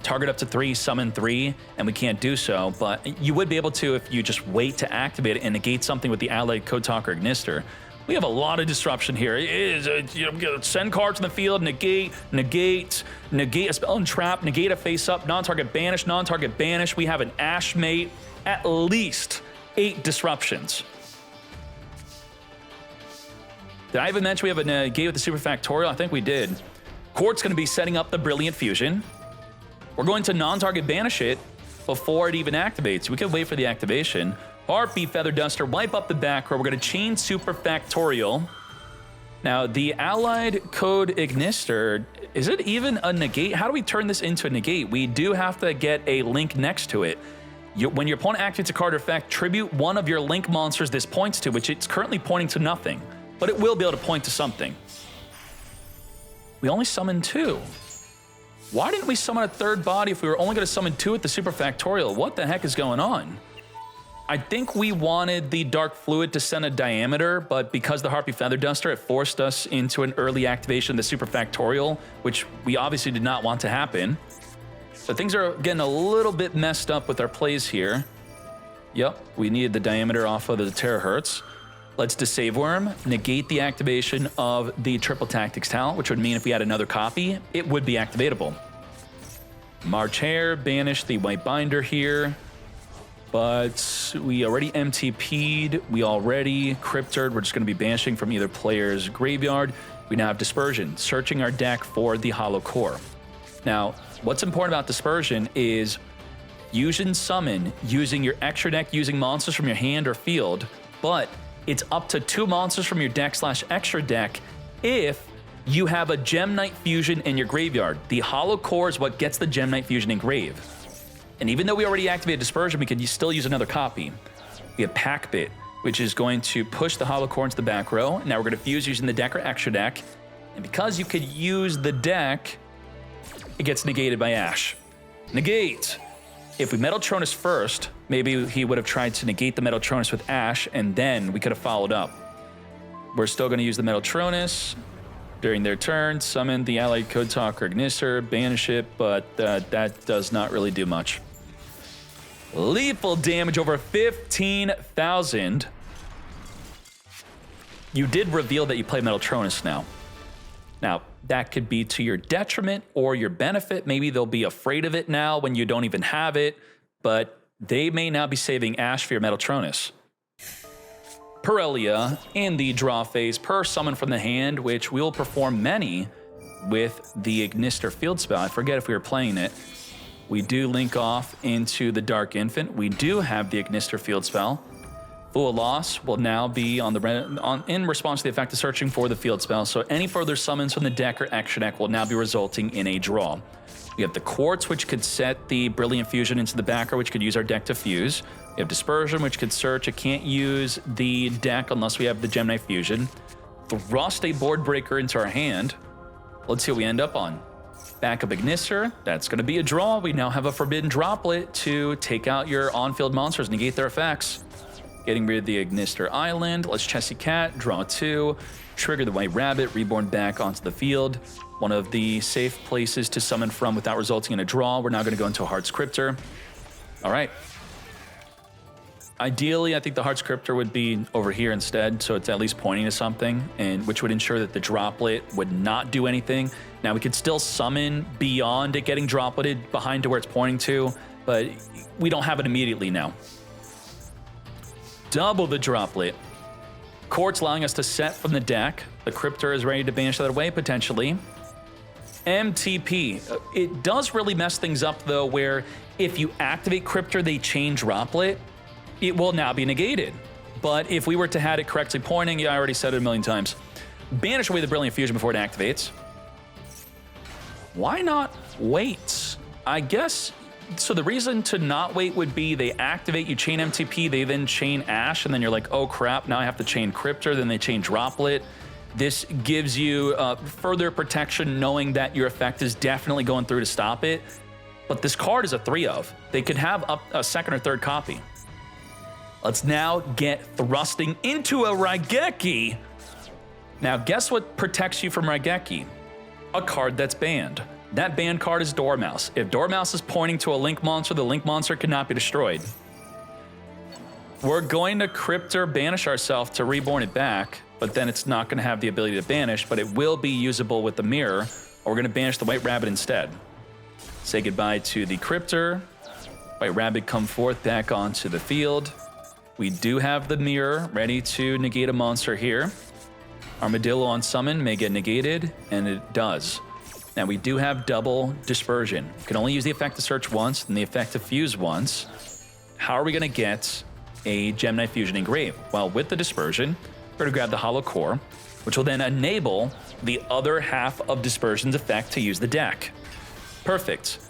Target up to 3, summon 3, and we can't do so, but you would be able to if you just wait to activate it and negate something with the allied code talker Ignister. We have a lot of disruption here. It is, send cards in the field, negate a spell and trap, negate a face up, non-target banish. We have an Ash mate, at least 8 disruptions. Did I even mention we have a negate with the super factorial? I think we did. Court's going to be setting up the Brilliant Fusion. We're going to non-target banish it before it even activates. We could wait for the activation. Harpy, Feather Duster, wipe up the back row. We're going to chain super factorial. Now, the allied code Ignister, is it even a negate? How do we turn this into a negate? We do have to get a link next to it. When your opponent activates a card or effect, tribute one of your link monsters this points to, which it's currently pointing to nothing, but it will be able to point to something. We only summoned 2. Why didn't we summon a 3rd body if we were only going to summon 2 at the super factorial? What the heck is going on? I think we wanted the Dark Fluid to send a Diameter, but because the Harpy Feather Duster, it forced us into an early activation of the super factorial, which we obviously did not want to happen. So things are getting a little bit messed up with our plays here. Yep, we needed the Diameter off of the Terahertz. Let's Deceive Worm, negate the activation of the Triple Tactics talent, which would mean if we had another copy, it would be activatable. March Hare, banish the White Binder here. But we already MTP'd, we already Cryptid, we're just going to be banishing from either player's graveyard. We now have Dispersion, searching our deck for the Hollow Core. Now, what's important about Dispersion is fusion summon using your extra deck using monsters from your hand or field, but it's up to 2 monsters from your deck/extra deck if you have a Gem Knight fusion in your graveyard. The Hollow Core is what gets the Gem Knight fusion engraved. And even though we already activated Dispersion, we could still use another copy. We have Packbit, which is going to push the Hollow Core into the back row. Now we're going to fuse using the deck or extra deck. And because you could use the deck, it gets negated by Ash. Negate. If we Metaltronus first, maybe he would have tried to negate the Metaltronus with Ash, and then we could have followed up. We're still going to use the Metaltronus during their turn, summon the Allied Code Talker Ignister, banish it, but that does not really do much. Lethal damage over 15,000. You did reveal that you play Metaltronus now. Now, that could be to your detriment or your benefit. Maybe they'll be afraid of it now when you don't even have it, but they may now be saving Ash for your Metaltronus. Merrli in the draw phase per summon from the hand, which we'll perform many with the Ignister field spell. I forget if we were playing it. We do link off into the Dark Infant. We do have the Ignister field spell. Fool Loss will now be in response to the effect of searching for the field spell. So any further summons from the deck or extra deck will now be resulting in a draw. We have the Quartz, which could set the Brilliant Fusion into the backer, which could use our deck to fuse. We have Dispersion, which could search. It can't use the deck unless we have the Gem Knight Fusion. Thrust a Board Breaker into our hand. Let's see what we end up on. Backup Ignister, that's going to be a draw. We now have a Forbidden Droplet to take out your on-field monsters, negate their effects. Getting rid of the Ignister Island. Let's Chessy Cat, draw 2, trigger the White Rabbit, reborn back onto the field. One of the safe places to summon from without resulting in a draw. We're now going to go into a Heart Scripter. All right. Ideally, I think the Heart Scripter would be over here instead, so it's at least pointing to something, and which would ensure that the droplet would not do anything. Now, we could still summon beyond it getting dropleted behind to where it's pointing to, but we don't have it immediately now. Double the droplet. Quartz allowing us to set from the deck. The Cryptor is ready to banish that away, potentially. MTP. It does really mess things up, though, where if you activate Cryptor, they chain droplet. It will now be negated. But if we were to have it correctly pointing, yeah, I already said it a million times. Banish away the Brilliant Fusion before it activates. Why not wait? I guess, so the reason to not wait would be they activate, you chain MTP, they then chain Ash, and then you're like, oh crap, now I have to chain Cryptor, then they chain Droplet. This gives you further protection knowing that your effect is definitely going through to stop it. But this card is a 3 of. They could have up a second or third copy. Let's now get thrusting into a Raigeki. Now, guess what protects you from Raigeki? A card that's banned. That banned card is Dormouse. If Dormouse is pointing to a Link monster, the Link monster cannot be destroyed. We're going to Cryptor banish ourselves to reborn it back, but then it's not going to have the ability to banish, but it will be usable with the mirror, or we're going to banish the White Rabbit instead. Say goodbye to the Cryptor. White Rabbit come forth back onto the field. We do have the mirror ready to negate a monster here. Armadillo on summon may get negated, and it does. Now we do have double dispersion. You can only use the effect to search once and the effect to fuse once. How are we going to get a Gem Knight Fusion engraved? Well, with the dispersion, we're going to grab the Hollow Core, which will then enable the other half of dispersion's effect to use the deck. Perfect.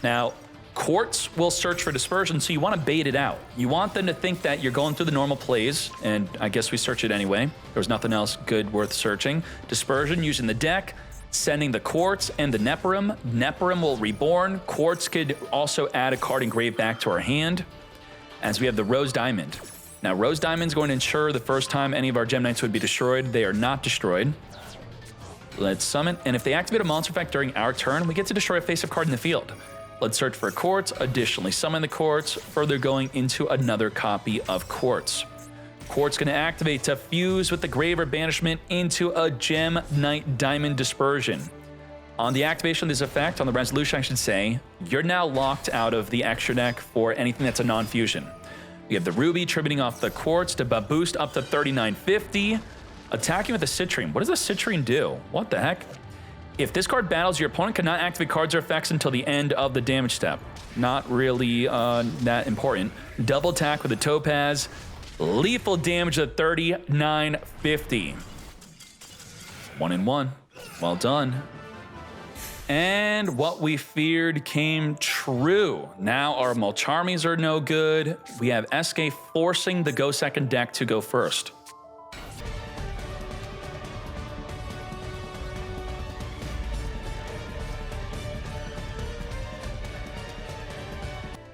Now, Quartz will search for dispersion, so you want to bait it out. You want them to think that you're going through the normal plays, and I guess we search it anyway. There was nothing else good worth searching. Dispersion using the deck, sending the Quartz and the Neperim. Neperim will reborn. Quartz could also add a card engraved back to our hand, as we have the Rose Diamond. Now, Rose Diamond's going to ensure the first time any of our Gem Knights would be destroyed. They are not destroyed. Let's summon, and if they activate a monster effect during our turn, we get to destroy a face-up card in the field. Let's search for Quartz, additionally summon the Quartz, further going into another copy of Quartz. Quartz going to activate to fuse with the Graver Banishment into a Gem Knight Diamond Dispersion. On the activation of this effect, on the resolution I should say, you're now locked out of the extra deck for anything that's a non-fusion. We have the Ruby tributing off the Quartz to boost up to 3950. Attacking with a Citrine. What does a Citrine do? What the heck? If this card battles, your opponent cannot activate cards or effects until the end of the damage step. Not really that important. Double attack with the Topaz. Lethal damage at 3950. 1-1. Well done. And what we feared came true. Now our Mulcharmies are no good. We have SK forcing the Go Second deck to go first.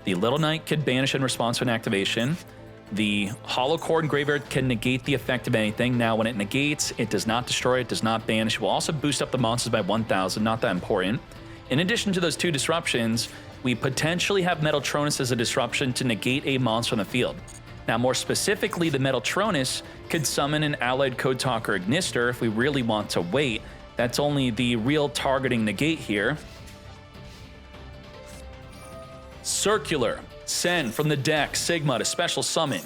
The Little Knight can banish in response to an activation. The Hollow Core and Graveyard can negate the effect of anything. Now, when it negates, it does not destroy, it does not banish. It will also boost up the monsters by 1,000, not that important. In addition to those two disruptions, we potentially have Metaltronus as a disruption to negate a monster on the field. Now, more specifically, the Metaltronus could summon an Allied Code Talker Ignister if we really want to wait. That's only the real targeting negate here. Circular. Send from the deck Sigma to special summon.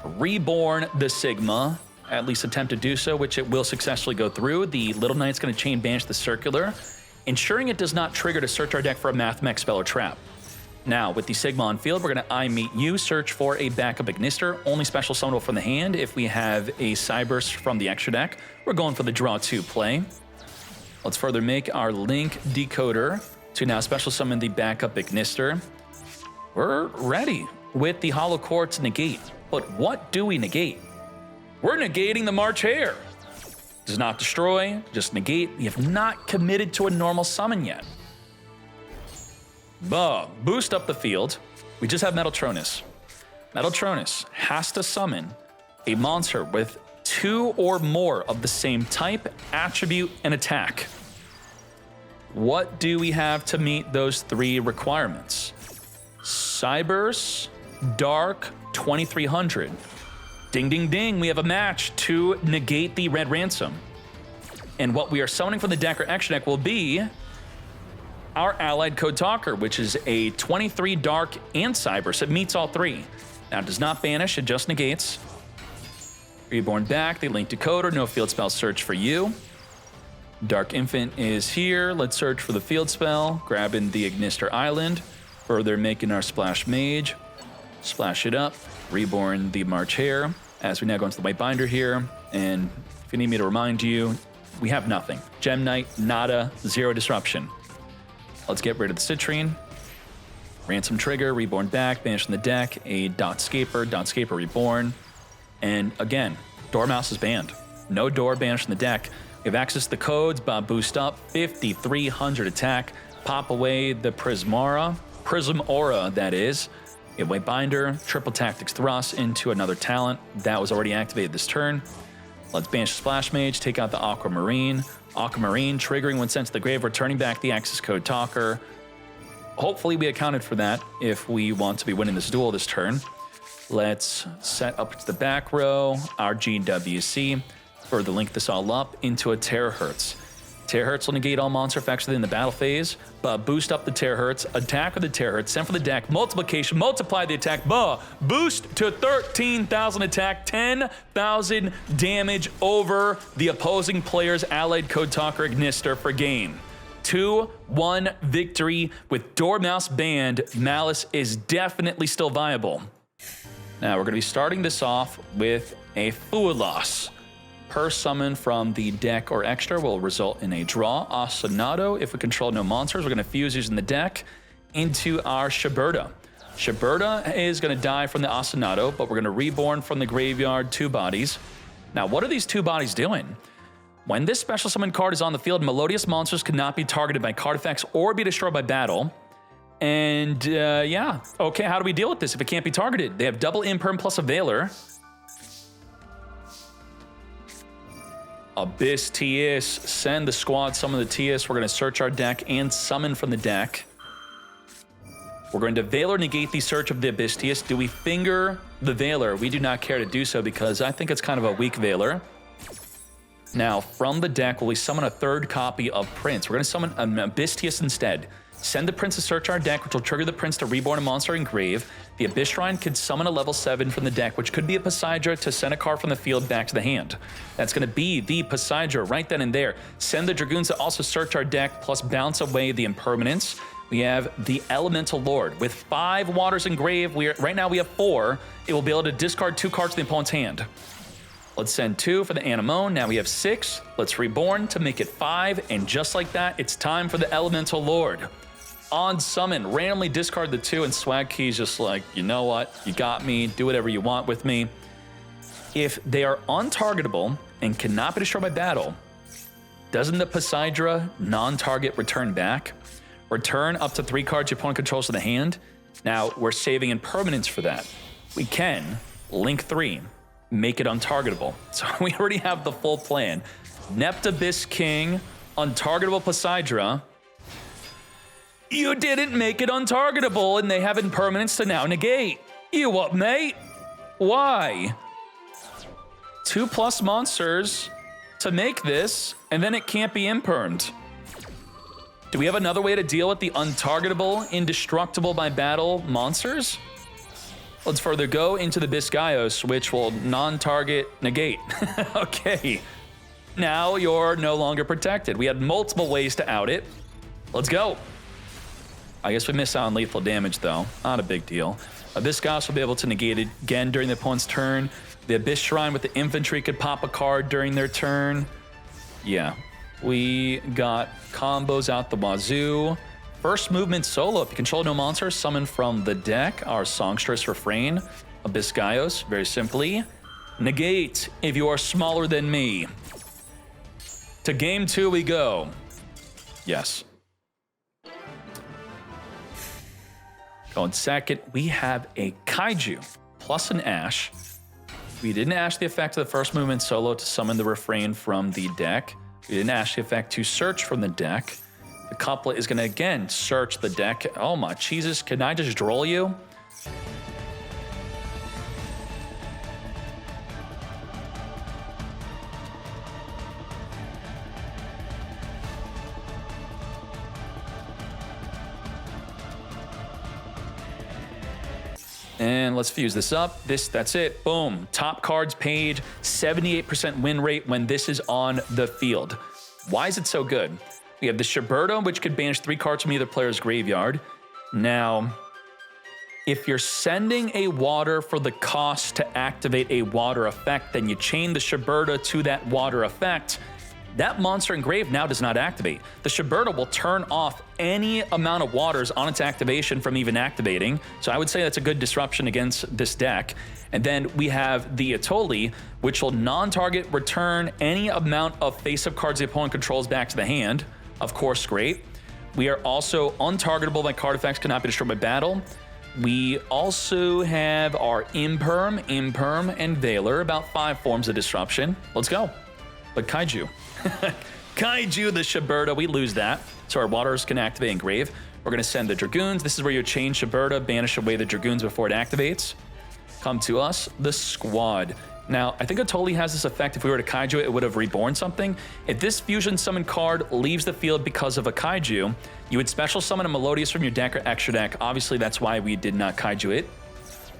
Reborn the Sigma, at least attempt to do so, which it will successfully go through. The Little Knight's going to chain banish the Circular, ensuring it does not trigger to search our deck for a Mathmech spell or trap. Now, with the Sigma on field, we're going to I Meet You, search for a backup Ignister, only special summonable from the hand. If we have a Cyberse from the extra deck, we're going for the draw 2 play. Let's further make our Link Decoder to now special summon the backup Ignister. We're ready with the Hollow Core to negate. But what do we negate? We're negating the March Hare. Does not destroy, just negate. We have not committed to a normal summon yet. Boost up the field. We just have Metaltronus. Metaltronus has to summon a monster with 2 or more of the same type, attribute, and attack. What do we have to meet those 3 requirements? Cyberse, Dark, 2300. Ding, ding, ding, we have a match to negate the Red Ransom. And what we are summoning from the deck or extra deck will be our Allied Code Talker, which is a 23 Dark and Cyberse. It meets all 3. Now, it does not banish, it just negates. Reborn back, the Link Decoder, no field spell search for you. Dark Infant is here. Let's search for the field spell, grabbing the Ignister Island. Further making our Splash Mage, splash it up, reborn the March Hare, as we now go into the White Binder here, and if you need me to remind you, we have nothing. Gem Knight, nada, 0 disruption. Let's get rid of the Citrine. Ransom Trigger, reborn back, banish from the deck, a Dot Scaper reborn, and again, Dormouse is banned. No Door banished from the deck. We have access to the codes, boost up, 5,300 attack, pop away the Prism Aura, that is. A White Binder, triple Tactics Thrust into another talent. That was already activated this turn. Let's banish Splash Mage, take out the Aquamarine. Aquamarine triggering when sent to the grave, returning back the Access Code Talker. Hopefully we accounted for that if we want to be winning this duel this turn. Let's set up to the back row our GWC. Further link this all up into a Terahertz. Terahertz will negate all monster effects within the battle phase, but boost up the Terahertz, attack with the Terahertz, send for the deck, multiplication, multiply the attack, boost to 13,000 attack, 10,000 damage over the opposing player's Allied Code Talker Ignister for game. 2-1 victory with Dormouse banned. Maliss is definitely still viable. Now we're going to be starting this off with a Fuelos. Per summon from the deck or extra will result in a draw. Asinato, if we control no monsters, we're going to fuse using the deck into our Shiberta. Shiberta is going to die from the Asinato, but we're going to reborn from the graveyard 2 bodies. Now, what are these 2 bodies doing? When this special summon card is on the field, Melodious monsters cannot be targeted by card effects or be destroyed by battle. And yeah, okay, how do we deal with this if it can't be targeted? They have double Imperm plus a Veiler. Abyss TS, send the squad, summon the TS. We're going to search our deck and summon from the deck. We're going to Veiler negate the search of the Abyss TS. Do we finger the Veiler? We do not care to do so because I think it's kind of a weak Veiler. Now, from the deck, will we summon a 3rd copy of Prince? We're going to summon an Abyss TS instead. Send the Prince to search our deck, which will trigger the Prince to reborn a monster in grave. The Abyss Shrine could summon a level 7 from the deck, which could be a Poseidra to send a card from the field back to the hand. That's going to be the Poseidra right then and there. Send the Dragoons to also search our deck, plus bounce away the Impermanence. We have the Elemental Lord. With 5 waters in grave, right now we have 4. It will be able to discard 2 cards to the opponent's hand. Let's send 2 for the Anemone. Now we have 6. Let's reborn to make it 5. And just like that, it's time for the Elemental Lord. On summon, randomly discard the 2, and Swag Key's just like, you know what? You got me. Do whatever you want with me. If they are untargetable and cannot be destroyed by battle, doesn't the Poseidra non-target return back? Return up to 3 cards your opponent controls to the hand. Now, we're saving impermanence for that. We can link 3, make it untargetable. So we already have the full plan. Neptabyss King, untargetable Poseidra. You didn't make it untargetable, and they have impermanence to now negate. You what, mate? Why? 2+ monsters to make this, and then it can't be impermed. Do we have another way to deal with the untargetable, indestructible by battle monsters? Let's further go into the Biscayos, which will non-target negate. Okay. Now you're no longer protected. We had multiple ways to out it. Let's go. I guess we miss out on lethal damage, though. Not a big deal. Biscayos will be able to negate it again during the opponent's turn. The Abyss Shrine with the infantry could pop a card during their turn. Yeah. We got combos out the wazoo. First movement solo. If you control no monster, summon from the deck our Songstress Refrain, Biscayos, very simply. Negate if you are smaller than me. To game 2 we go. Yes. Going second, we have a Kaiju plus an Ash. We didn't ash the effect of the first movement solo to summon the Refrain from the deck. We didn't ash the effect to search from the deck. The couplet is going to, again, search the deck. Oh my Jesus, can I just droll you? And let's fuse this up. That's it. Boom. Top cards page, 78% win rate when this is on the field. Why is it so good? We have the Shiberto, which could banish 3 cards from either player's graveyard. Now, if you're sending a water for the cost to activate a water effect, then you chain the Shiberto to that water effect. That monster in grave now does not activate. The Shiberto will turn off any amount of waters on its activation from even activating. So I would say that's a good disruption against this deck. And then we have the Atoli, which will non-target return any amount of face-up cards the opponent controls back to the hand. Of course, great. We are also untargetable by card effects, cannot be destroyed by battle. We also have our Imperm, and Veiler, about 5 forms of disruption. Let's go. But Kaiju. Kaiju, the Shiberto, we lose that. So our waters can activate in grave. We're going to send the Dragoons. This is where you chain Shiberto, banish away the Dragoons before it activates. Come to us, the Squad. Now, I think Atoli has this effect. If we were to Kaiju it, it would have reborn something. If this fusion summon card leaves the field because of a Kaiju, you would special summon a Melodious from your deck or extra deck. Obviously, that's why we did not Kaiju it.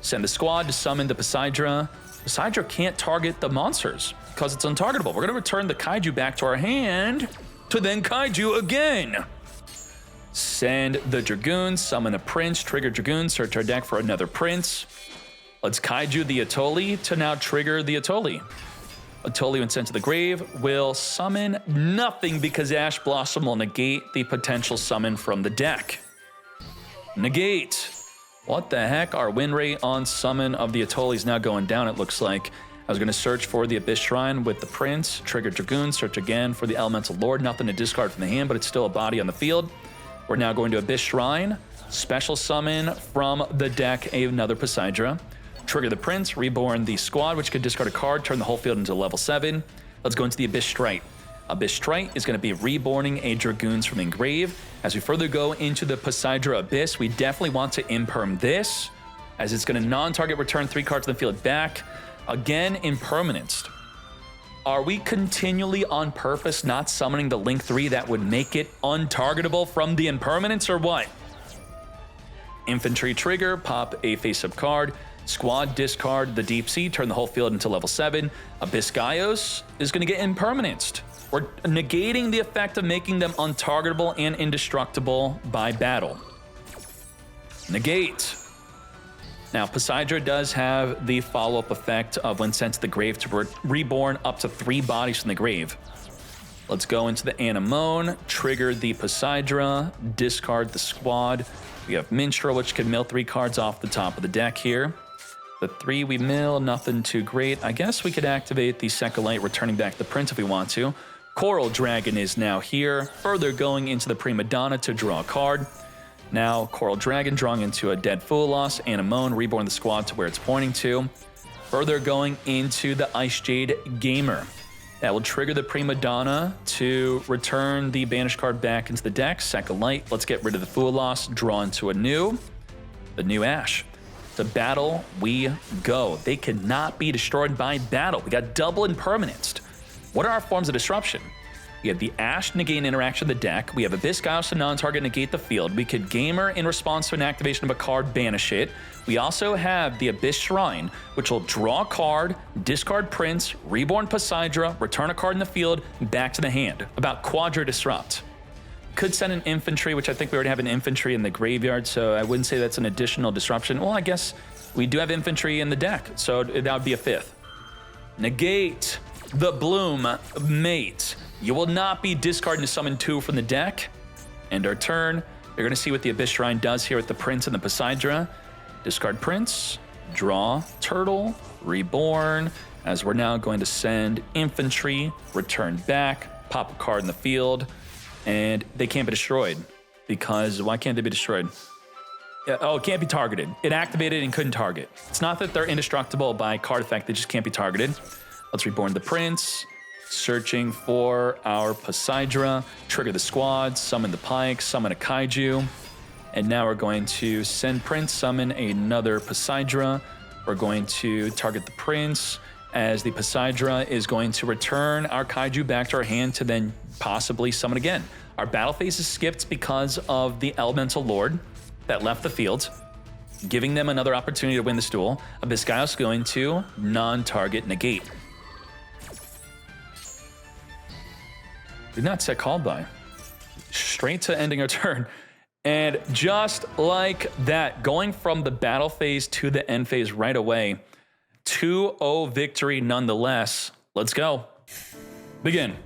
Send the Squad to summon the Poseidra. Poseidra can't target the monsters because it's untargetable. We're going to return the Kaiju back to our hand to then Kaiju again. Send the Dragoons, summon a Prince, trigger Dragoon, search our deck for another Prince. Let's Kaiju the Atoli to now trigger the Atoli. Atoli, when sent to the grave, will summon nothing because Ash Blossom will negate the potential summon from the deck. Negate. What the heck? Our win rate on summon of the Atoli is now going down, it looks like. I was going to search for the Abyss Shrine with the Prince, trigger Dragoon, search again for the Elemental Lord. Nothing to discard from the hand, but it's still a body on the field. We're now going to Abyss Shrine, special summon from the deck another Poseidra. Trigger the Prince, reborn the Squad, which could discard a card, turn the whole field into level 7. Let's go into the Abyss Strike. Abyss Strike is going to be reborning a Dragoons from Engrave. As we further go into the Poseidra Abyss, we definitely want to imperm this, as it's going to non-target return 3 cards to the field back. Again, impermanence. Are we continually on purpose not summoning the Link 3 that would make it untargetable from the impermanence, or what? Infantry trigger, pop a face-up card. Squad, discard the Deep Sea, turn the whole field into level 7. Biscayos is going to get impermanenced. We're negating the effect of making them untargetable and indestructible by battle. Negate. Now, Poseidra does have the follow-up effect of when sent to the grave to reborn up to 3 bodies from the grave. Let's go into the Anemone, trigger the Poseidra, discard the squad. We have Minstrel, which can mill 3 cards off the top of the deck here. The 3 we mill, nothing too great. I guess we could activate the Second Light, returning back the Prince if we want to. Coral Dragon is now here, further going into the Prima Donna to draw a card. Now, Coral Dragon drawing into a Dead Fulos, Anemone, reborn the squad to where it's pointing to. Further going into the Ice Jade Gamer. That will trigger the Prima Donna to return the banished card back into the deck. Second Light, let's get rid of the Fulos, draw into the new Ash. To battle we go. They cannot be destroyed by battle. We got double impermanence. What are our forms of disruption? We have the Ash negate an interaction of the deck. We have Abyss Gauss to non-target negate the field. We could Gamer in response to an activation of a card, banish it. We also have the Abyss Shrine, which will draw a card, discard Prince, reborn Poseidra, return a card in the field, back to the hand. About Quadra Disrupt. Could send an Infantry, which I think we already have an Infantry in the graveyard, so I wouldn't say that's an additional disruption. Well, I guess we do have Infantry in the deck, so that would be a 5th. Negate the Bloom Mate. You will not be discarding to summon 2 from the deck. End our turn. You're going to see what the Abyss Shrine does here with the Prince and the Poseidra. Discard Prince, draw Turtle, reborn, as we're now going to send Infantry, return back, pop a card in the field, and they can't be destroyed. Because, why can't they be destroyed? Oh, it can't be targeted. It activated and couldn't target. It's not that they're indestructible by card effect, they just can't be targeted. Let's reborn the Prince. Searching for our Poseidra, trigger the squad, summon the Pike, summon a Kaiju. And now we're going to send Prince, summon another Poseidra. We're going to target the Prince, as the Poseidra is going to return our Kaiju back to our hand to then possibly summon again. Our battle phase is skipped because of the Elemental Lord that left the field, giving them another opportunity to win this duel. Abyss Gaius going to non-target negate. Did not set called by. Straight to ending our turn. And just like that, going from the battle phase to the end phase right away. 2-0 victory nonetheless. Let's go. Begin.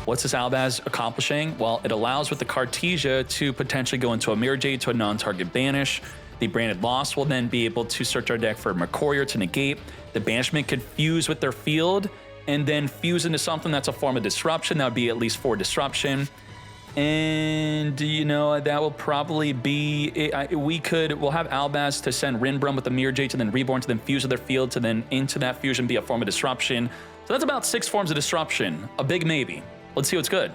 What's this Albaz accomplishing? Well, it allows with the Cartesia to potentially go into a Mirror Jade to a non-target banish. The Branded Lost will then be able to search our deck for a Mercurier to negate. The banishment could fuse with their field and then fuse into something that's a form of disruption. That would be at least 4 disruption. And, you know, that will probably be, we'll have Albaz to send Rinbrum with the Mirror Jade to then reborn to then fuse with their field to then into that fusion be a form of disruption. So that's about 6 forms of disruption. A big maybe. Let's see what's good.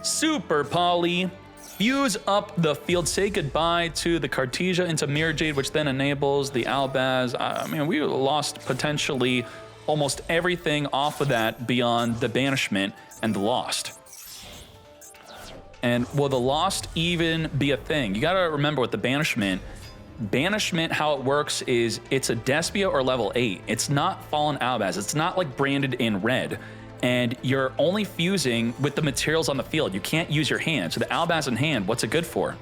Super Poly. Fuse up the field. Say goodbye to the Cartesia into Mirror Jade, which then enables the Albaz. I mean, we lost potentially almost everything off of that beyond the banishment and the Lost. And will the Lost even be a thing? You gotta remember with the banishment, how it works is it's a Despia or level 8. It's not Fallen Albaz. It's not like branded in red. And you're only fusing with the materials on the field. You can't use your hand. So the Albaz in hand, what's it good for?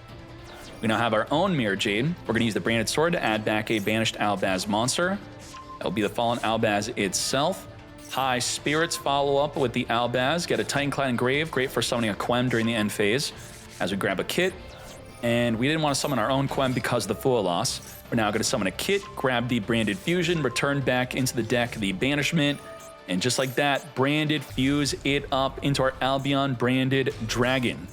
We now have our own Mirror Jade. We're gonna use the Branded Sword to add back a banished Albaz monster. That'll be the Fallen Albaz itself. High Spirits follow up with the Albaz. Get a Titanclad Engrave, great for summoning a Quem during the end phase. As we grab a kit, and we didn't want to summon our own Quem because of the Full loss. We're now gonna summon a kit, grab the Branded Fusion, return back into the deck the Banishment, and just like that, Branded, fuse it up into our Albion Branded Dragon.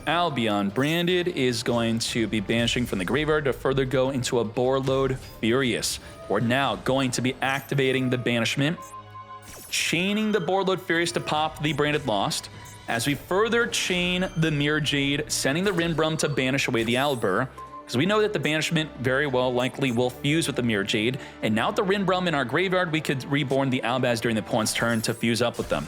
Albion Branded is going to be banishing from the graveyard to further go into a Borload Furious. We're now going to be activating the Banishment, chaining the Borload Furious to pop the Branded Lost. As we further chain the Mirror Jade, sending the Rinbrum to banish away the Albur, because we know that the Banishment very well likely will fuse with the Mirror Jade, and now with the Rinbrum in our graveyard, we could reborn the Albaz during the opponent's turn to fuse up with them.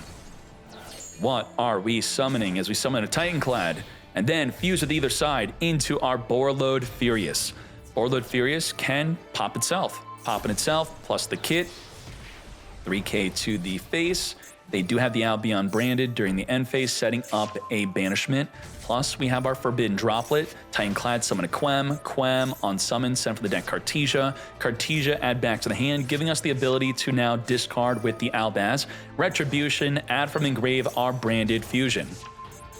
What are we summoning as we summon a Titanclad, and then fuse with either side into our Borreload Furious? Borreload Furious can pop itself. Popping itself, plus the kit, 3k to the face. They do have the Albion branded during the end phase, setting up a Banishment. Plus, we have our Forbidden Droplet, Titanclad, summon a Quem on summon, send for the deck Cartesia. Cartesia, add back to the hand, giving us the ability to now discard with the Albaz. Retribution, add from engrave our branded fusion.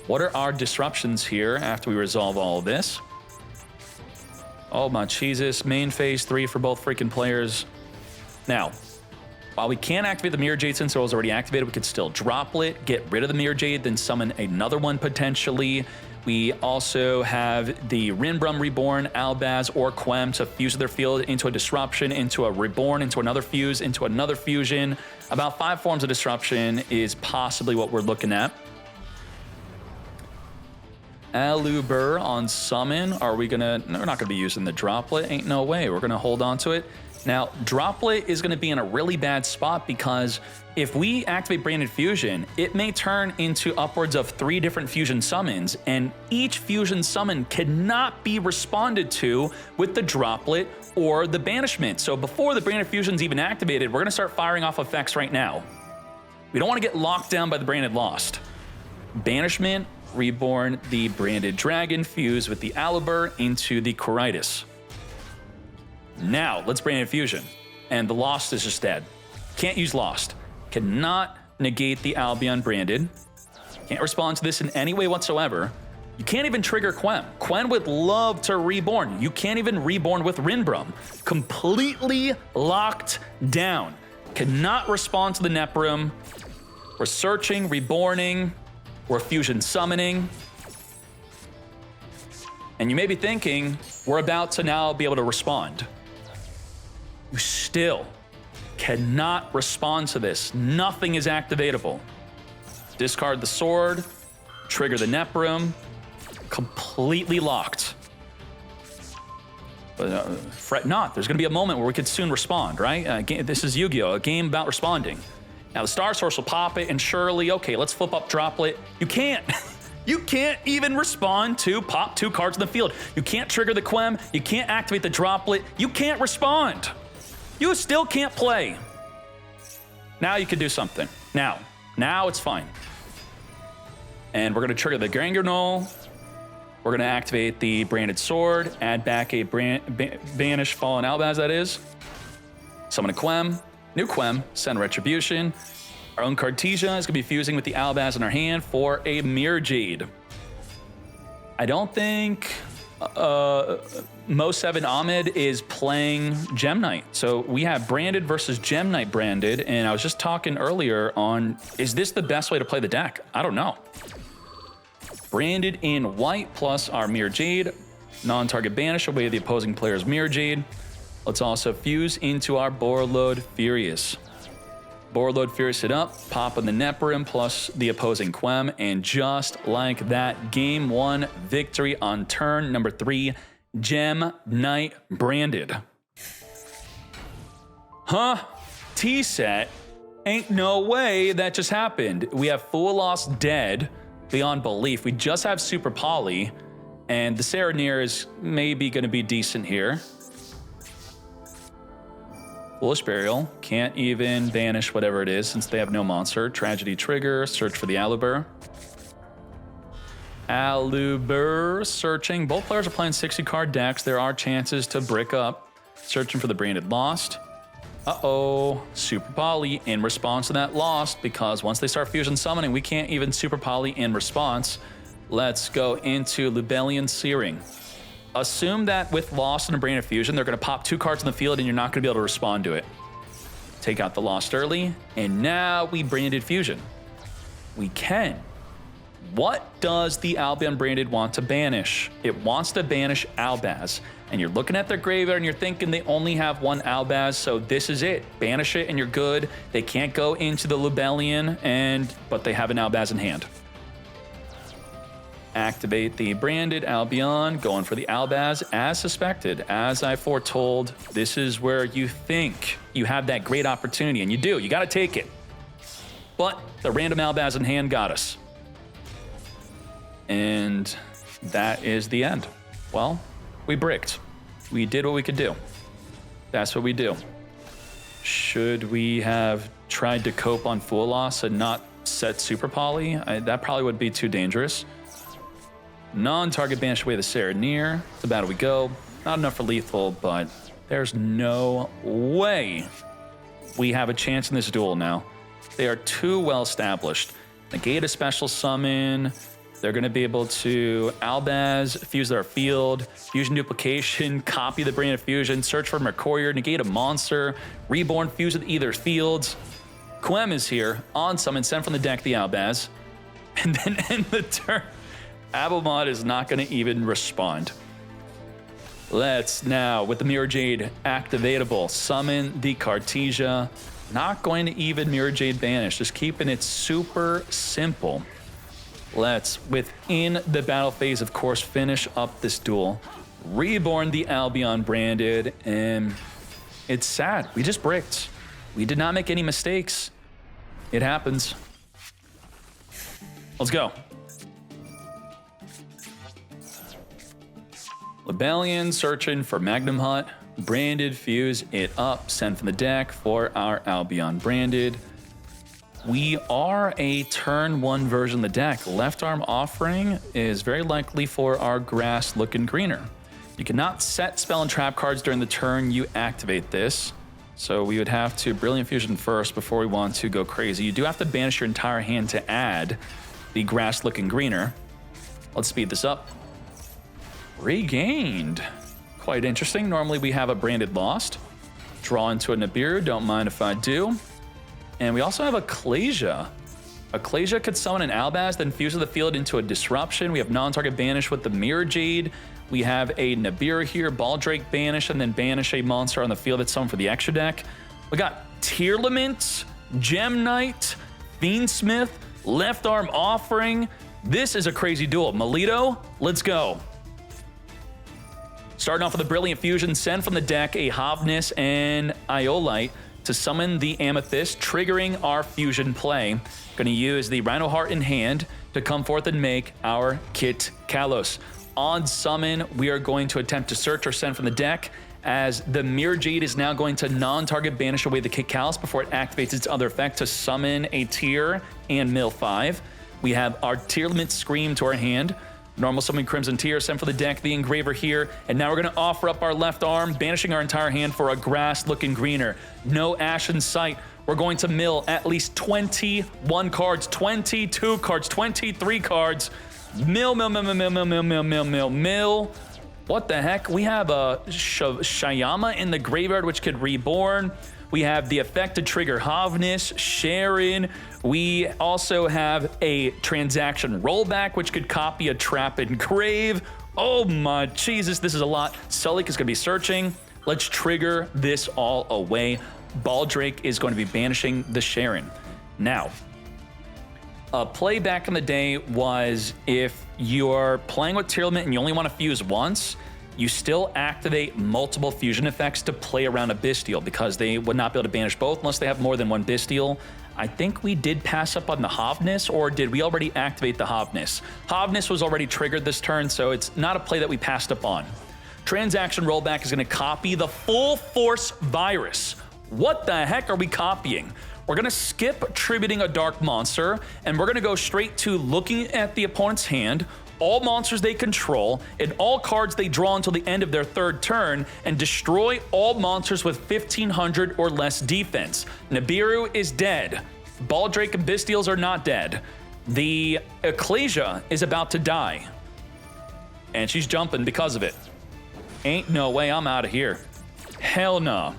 What are our disruptions here after we resolve all of this? Oh my Jesus, main phase 3 for both freaking players. Now, while we can't activate the Mirror Jade since it was already activated, we could still Droplet, get rid of the Mirror Jade, then summon another one potentially. We also have the Rinbrum Reborn, Albaz, or Quem to fuse their field into a disruption, into a Reborn, into another fuse, into another fusion. About 5 forms of disruption is possibly what we're looking at. Aluber on summon. Are we gonna? No, we're not gonna be using the Droplet. Ain't no way. We're gonna hold on to it. Now, Droplet is gonna be in a really bad spot because if we activate Branded Fusion, it may turn into upwards of 3 different fusion summons, and each fusion summon cannot be responded to with the Droplet or the Banishment. So before the Branded Fusion's even activated, we're gonna start firing off effects right now. We don't wanna get locked down by the Branded Lost. Banishment, Reborn the Branded Dragon, fuse with the Aluber into the Coritis. Now, let's Branded Fusion. And the Lost is just dead. Can't use Lost. Cannot negate the Albion branded. Can't respond to this in any way whatsoever. You can't even trigger Quem. Quem would love to reborn. You can't even reborn with Rinbrum. Completely locked down. Cannot respond to the Neprum. We're searching, reborning. We're fusion summoning. And you may be thinking, we're about to now be able to respond. You still cannot respond to this. Nothing is activatable. Discard the sword, trigger the Neprum, completely locked. But fret not, there's gonna be a moment where we could soon respond, right? This is Yu-Gi-Oh!, a game about responding. Now the Star Source will pop it, and surely, okay, let's flip up Droplet. You can't. You can't even respond to pop 2 cards in the field. You can't trigger the Quem. You can't activate the Droplet. You can't respond. You still can't play. Now you can do something. Now it's fine. And we're gonna trigger the Granganol. We're gonna activate the Branded Sword, add back a Banish Fallen Albaz, that is. Summon a Quem. New Quem, send Retribution. Our own Cartesia is going to be fusing with the Albaz in our hand for a Mirror Jade. I don't think Mo7 Ahmed is playing Gem Knight. So we have Branded versus Gem Knight branded, and I was just talking earlier on, is this the best way to play the deck? I don't know. Branded in white plus our Mirror Jade. Non-target banish away the opposing player's Mirror Jade. Let's also fuse into our Borreload Furious. Borreload Furious it up, pop on the Neprum plus the opposing Quem, and just like that, game 1 victory on turn number 3, Gem Knight branded. Huh? T-set? Ain't no way that just happened. We have Fool Lost dead beyond belief. We just have Super Poly, and the Serenir is maybe going to be decent here. Foolish Burial, can't even banish whatever it is since they have no monster. Tragedy trigger, search for the Aluber. Aluber, searching. Both players are playing 60 card decks. There are chances to brick up. Searching for the Branded Lost. Uh-oh, Super Poly in response to that Lost, because once they start fusion summoning, we can't even Super Poly in response. Let's go into Lubellian Searing. Assume that with Lost and a Branded Fusion, they're going to pop 2 cards in the field and you're not going to be able to respond to it. Take out the Lost early, and now we Branded Fusion. We can. What does the Albion Branded want to banish? It wants to banish Albaz. And you're looking at their graveyard and you're thinking they only have 1 Albaz, so this is it. Banish it and you're good. They can't go into the Lubellian, but they have an Albaz in hand. Activate the branded Albion, going for the Albaz as suspected. As I foretold, this is where you think you have that great opportunity, and you do. You got to take it. But the random Albaz in hand got us. And that is the end. Well, we bricked. We did what we could do. That's what we do. Should we have tried to cope on Fool Loss and not set Super Poly? That probably would be too dangerous. Non-target banish away the Serenir. To battle we go. Not enough for lethal, but there's no way we have a chance in this duel now. They are too well established. Negate a special summon. They're going to be able to Albaz, fuse their field, fusion duplication, copy the Brain of Fusion, search for Mercurier, negate a monster, reborn, fuse with either fields. Quem is here, on summon, send from the deck the Albaz, and then end the turn. Abelmod is not going to even respond. Let's now, with the Mirror Jade activatable, summon the Cartesia. Not going to even Mirror Jade banish, just keeping it super simple. Let's, within the battle phase, of course, finish up this duel. Reborn the Albion branded, and it's sad. We just bricked. We did not make any mistakes. It happens. Let's go. Lebellion searching for Magnum Hut. Branded, fuse it up, send from the deck for our Albion branded. We are a turn 1 version of the deck. Left arm offering is very likely for our grass looking greener. You cannot set spell and trap cards during the turn you activate this. So we would have to Brilliant Fusion first before we want to go crazy. You do have to banish your entire hand to add the grass looking greener. Let's speed this up. Regained. Quite interesting. Normally we have a branded lost. Draw into a Nibiru, don't mind if I do. And we also have a Ecclesia. Ecclesia could summon an Albaz, then fuse the field into a Disruption. We have non-target banish with the Mirror Jade. We have a Nibiru here, Baldrake banish, and then banish a monster on the field that's summoned for the extra deck. We got Tearlament, Gem Knight, Fiendsmith, Left Arm Offering. This is a crazy duel. Melito, let's go. Starting off with a Brilliant Fusion, send from the deck a Havnis and Iolite to summon the Amethyst, triggering our fusion play. Going to use the Rhino Heart in hand to come forth and make our Kit Kalos. On summon, we are going to attempt to search or send from the deck, as the Mirror Jade is now going to non-target banish away the Kit Kalos before it activates its other effect to summon a Tear and mill 5. We have our Tearlament Scream to our hand. Normal summon Crimson Tear, send for the deck, the Engraver here, and now we're going to offer up our left arm, banishing our entire hand for a grass looking greener. No Ash in sight. We're going to mill at least 21 cards, 22 cards, 23 cards. Mill. What the heck? We have a Shyama in the graveyard, which could reborn. We have the effect to trigger Havnis, Sharon. We also have a transaction rollback, which could copy a Trap and Grave. Oh my Jesus, this is a lot. Sulik is going to be searching. Let's trigger this all away. Baldrake is going to be banishing the Sharon. Now, a play back in the day was if you're playing with Tearlament and you only want to fuse once, you still activate multiple fusion effects to play around a Bestial, because they would not be able to banish both unless they have more than one Bestial. I think we did pass up on the Havnis, or did we already activate the Havnis? Havnis was already triggered this turn, so it's not a play that we passed up on. Transaction rollback is going to copy the Full Force Virus. What the heck are we copying? We're going to skip tributing a dark monster, and we're going to go straight to looking at the opponent's hand, all monsters they control, and all cards they draw until the end of their third turn, and destroy all monsters with 1500 or less defense. Nibiru is dead. Baldrake and Bestials are not dead. The Ecclesia is about to die. And she's jumping because of it. Ain't no way I'm out of here. Hell no.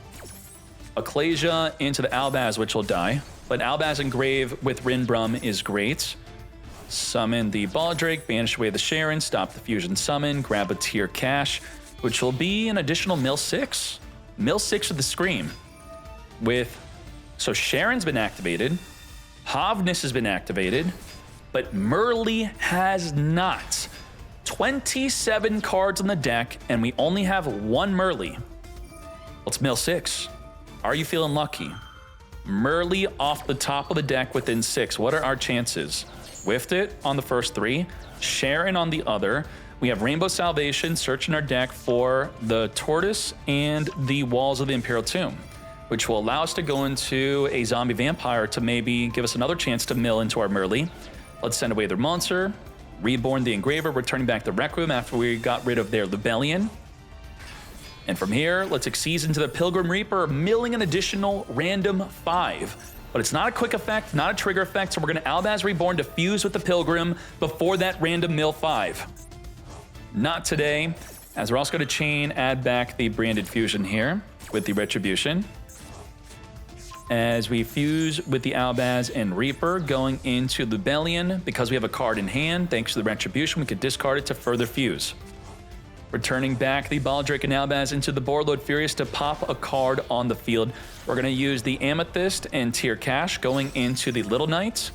Ecclesia into the Albaz, which will die. But Albaz Engrave with Rinbrum is great. Summon the Baldrake, banish away the Sharon, stop the fusion summon, grab a Tier Cash, which will be an additional mill 6. Mill 6 with the Scream. So Sharon's been activated, Havnis has been activated, but Merrli has not. 27 cards on the deck, and we only have one Merrli. Let's mill 6. Are you feeling lucky? Merrli off the top of the deck within 6. What are our chances? Whiffed it on the first 3. Sharon on the other. We have Rainbow Salvation searching our deck for the Tortoise and the Walls of the Imperial Tomb, which will allow us to go into a Zombie Vampire to maybe give us another chance to mill into our Merrli. Let's send away their monster. Reborn the Engraver, returning back the Requiem after we got rid of their Lubellion. And from here, let's Exceed into the Pilgrim Reaper, milling an additional random 5. But it's not a quick effect, not a trigger effect, so we're going to Albaz Reborn to fuse with the Pilgrim before that random mill 5. Not today, as we're also going to chain add back the Branded Fusion here with the Retribution. As we fuse with the Albaz and Reaper going into Lubellion, because we have a card in hand, thanks to the Retribution, we could discard it to further fuse. Returning back the Baldrake and Albaz into the Boarlord Furious to pop a card on the field. We're going to use the Amethyst and Tier Cash going into the Little Knight.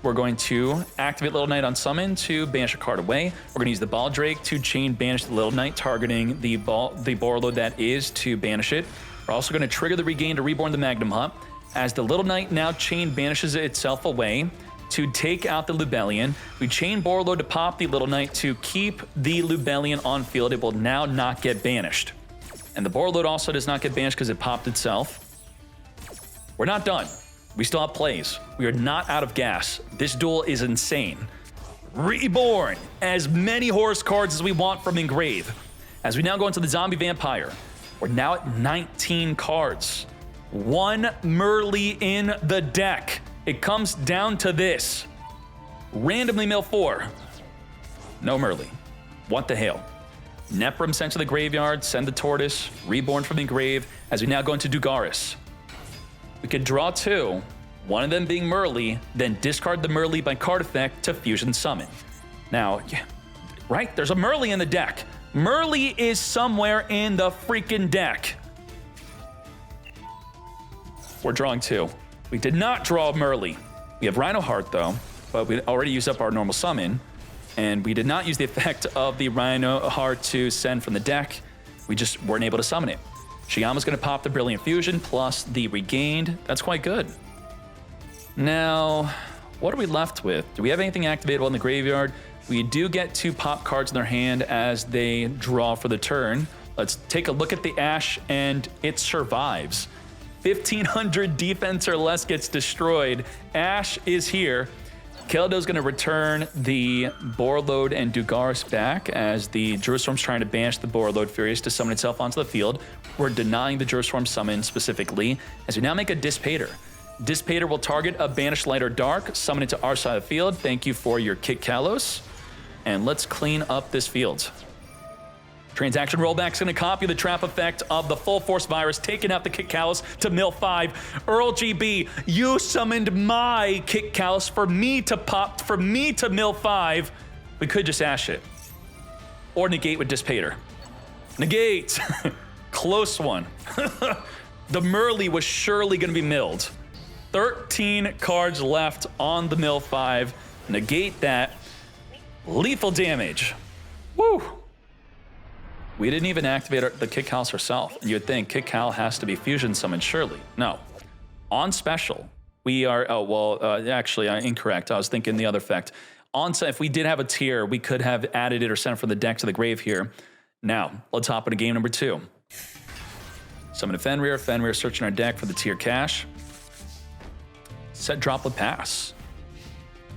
We're going to activate Little Knight on summon to banish a card away. We're going to use the Baldrake to chain banish the Little Knight, targeting the Boarlord that is to banish it. We're also going to trigger the Regain to Reborn the Magnum Hut, as the Little Knight now chain banishes itself away to take out the Lubellion. We chain Boarlord to pop the Little Knight to keep the Lubellion on field. It will now not get banished. And the Boarlord also does not get banished because it popped itself. We're not done. We still have plays. We are not out of gas. This duel is insane. Reborn as many horse cards as we want from Engrave. As we now go into the Zombie Vampire, we're now at 19 cards. One Merrli in the deck. It comes down to this. Randomly mill 4. No Merrli. What the hell? Neprim sent to the graveyard, send the Tortoise, Reborn from the grave, as we now go into Dugaris. We could draw 2, one of them being Merrli, then discard the Merrli by card effect to Fusion Summon. Now, yeah, right? There's a Merrli in the deck. Merrli is somewhere in the freaking deck. We're drawing 2. We did not draw a Merrli. We have Rhino Heart though, but we already used up our normal summon, and we did not use the effect of the Rhino Heart to send from the deck. We just weren't able to summon it. Shiyama's going to pop the Brilliant Fusion plus the Regained. That's quite good. Now, what are we left with? Do we have anything activatable in the graveyard? We do get 2 pop cards in their hand as they draw for the turn. Let's take a look at the Ash, and it survives. 1,500 defense or less gets destroyed. Ash is here. Keldo's going to return the Boarlord and Dugaris back as the Jerusalem's trying to banish the Boarlord Furious to summon itself onto the field. We're denying the Jerusalem summon specifically as we now make a Dissipator. Dissipator will target a Banished Light or Dark, summon it to our side of the field. Thank you for your Kit Kalos. And let's clean up this field. Transaction Rollback's going to copy the trap effect of the Full Force Virus, taking out the Kit Kalos to mill 5. Earl GB, you summoned my Kit Kalos for me to pop, for me to mill 5. We could just Ash it. Or negate with Dissipator. Negate! Close one. The Merrli was surely going to be milled. 13 cards left on the mill 5. Negate that. Lethal damage. Woo! We didn't even activate the Kit Kalos herself. You'd think Kit Kal has to be fusion summoned, surely. No. On special, we are, actually, incorrect. I was thinking the other effect. If we did have a tier, we could have added it or sent it from the deck to the grave here. Now, let's hop into game number 2. Summon a Fenrir. Fenrir searching our deck for the tier cash. Set Droplet Pass.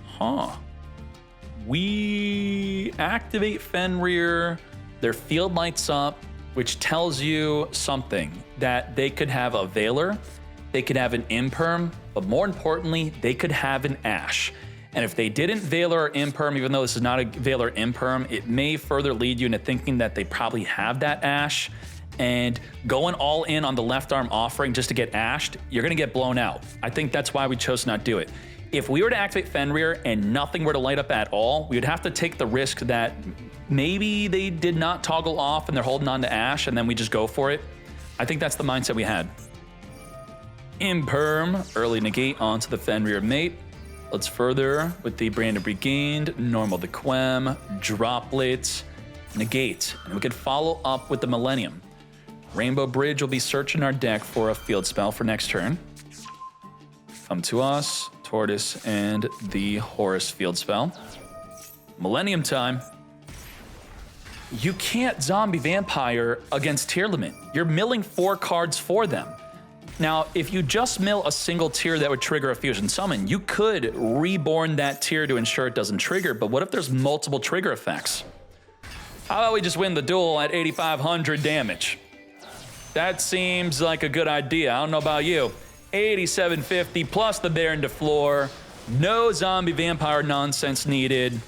Huh. We activate Fenrir. Their field lights up, which tells you something, that they could have a Veiler, they could have an Imperm, but more importantly, they could have an Ash. And if they didn't Veiler or Imperm, even though this is not a Veiler Imperm, it may further lead you into thinking that they probably have that Ash, and going all in on the left arm offering just to get Ashed, you're gonna get blown out. I think that's why we chose to not do it. If we were to activate Fenrir and nothing were to light up at all, we would have to take the risk that maybe they did not toggle off and they're holding on to Ash and then we just go for it. I think that's the mindset we had. Imperm, early negate onto the Fenrir mate. Let's further with the Branded Regained, Normal the Quem, Droplet, Negate. And we could follow up with the Millennium. Rainbow Bridge will be searching our deck for a field spell for next turn. Come to us, Tortoise, and the Horus field spell. Millennium time. You can't zombie vampire against tier limit. You're milling 4 cards for them. Now, if you just mill a single tier that would trigger a fusion summon, you could reborn that tier to ensure it doesn't trigger, but what if there's multiple trigger effects? How about we just win the duel at 8,500 damage? That seems like a good idea. I don't know about you. 8,750 plus the Baron to floor. No zombie vampire nonsense needed.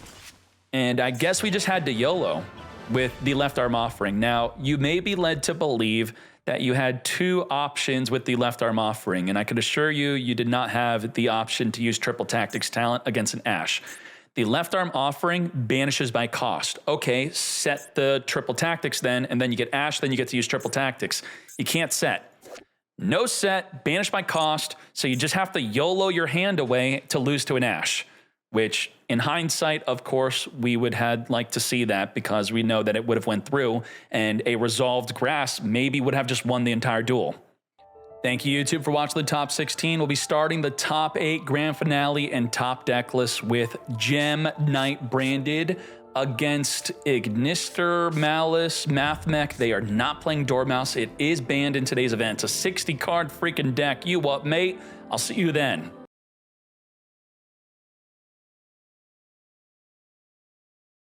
And I guess we just had to YOLO with the left arm offering. Now, you may be led to believe that you had 2 options with the left arm offering, and I can assure you, you did not have the option to use triple tactics talent against an Ashe. The left arm offering banishes by cost. Okay, set the triple tactics then, and then you get Ashe, then you get to use triple tactics. You can't set. No set, banish by cost, so you just have to YOLO your hand away to lose to an Ashe, which in hindsight, of course, we would have liked to see that because we know that it would have went through and a resolved grass maybe would have just won the entire duel. Thank you, YouTube, for watching the top 16. We'll be starting the top 8 grand finale and top deck list with Gem Knight Branded against Ignister, Maliss, Mathmech. They are not playing Dormouse. It is banned in today's event. It's a 60-card freaking deck. You what, mate? I'll see you then.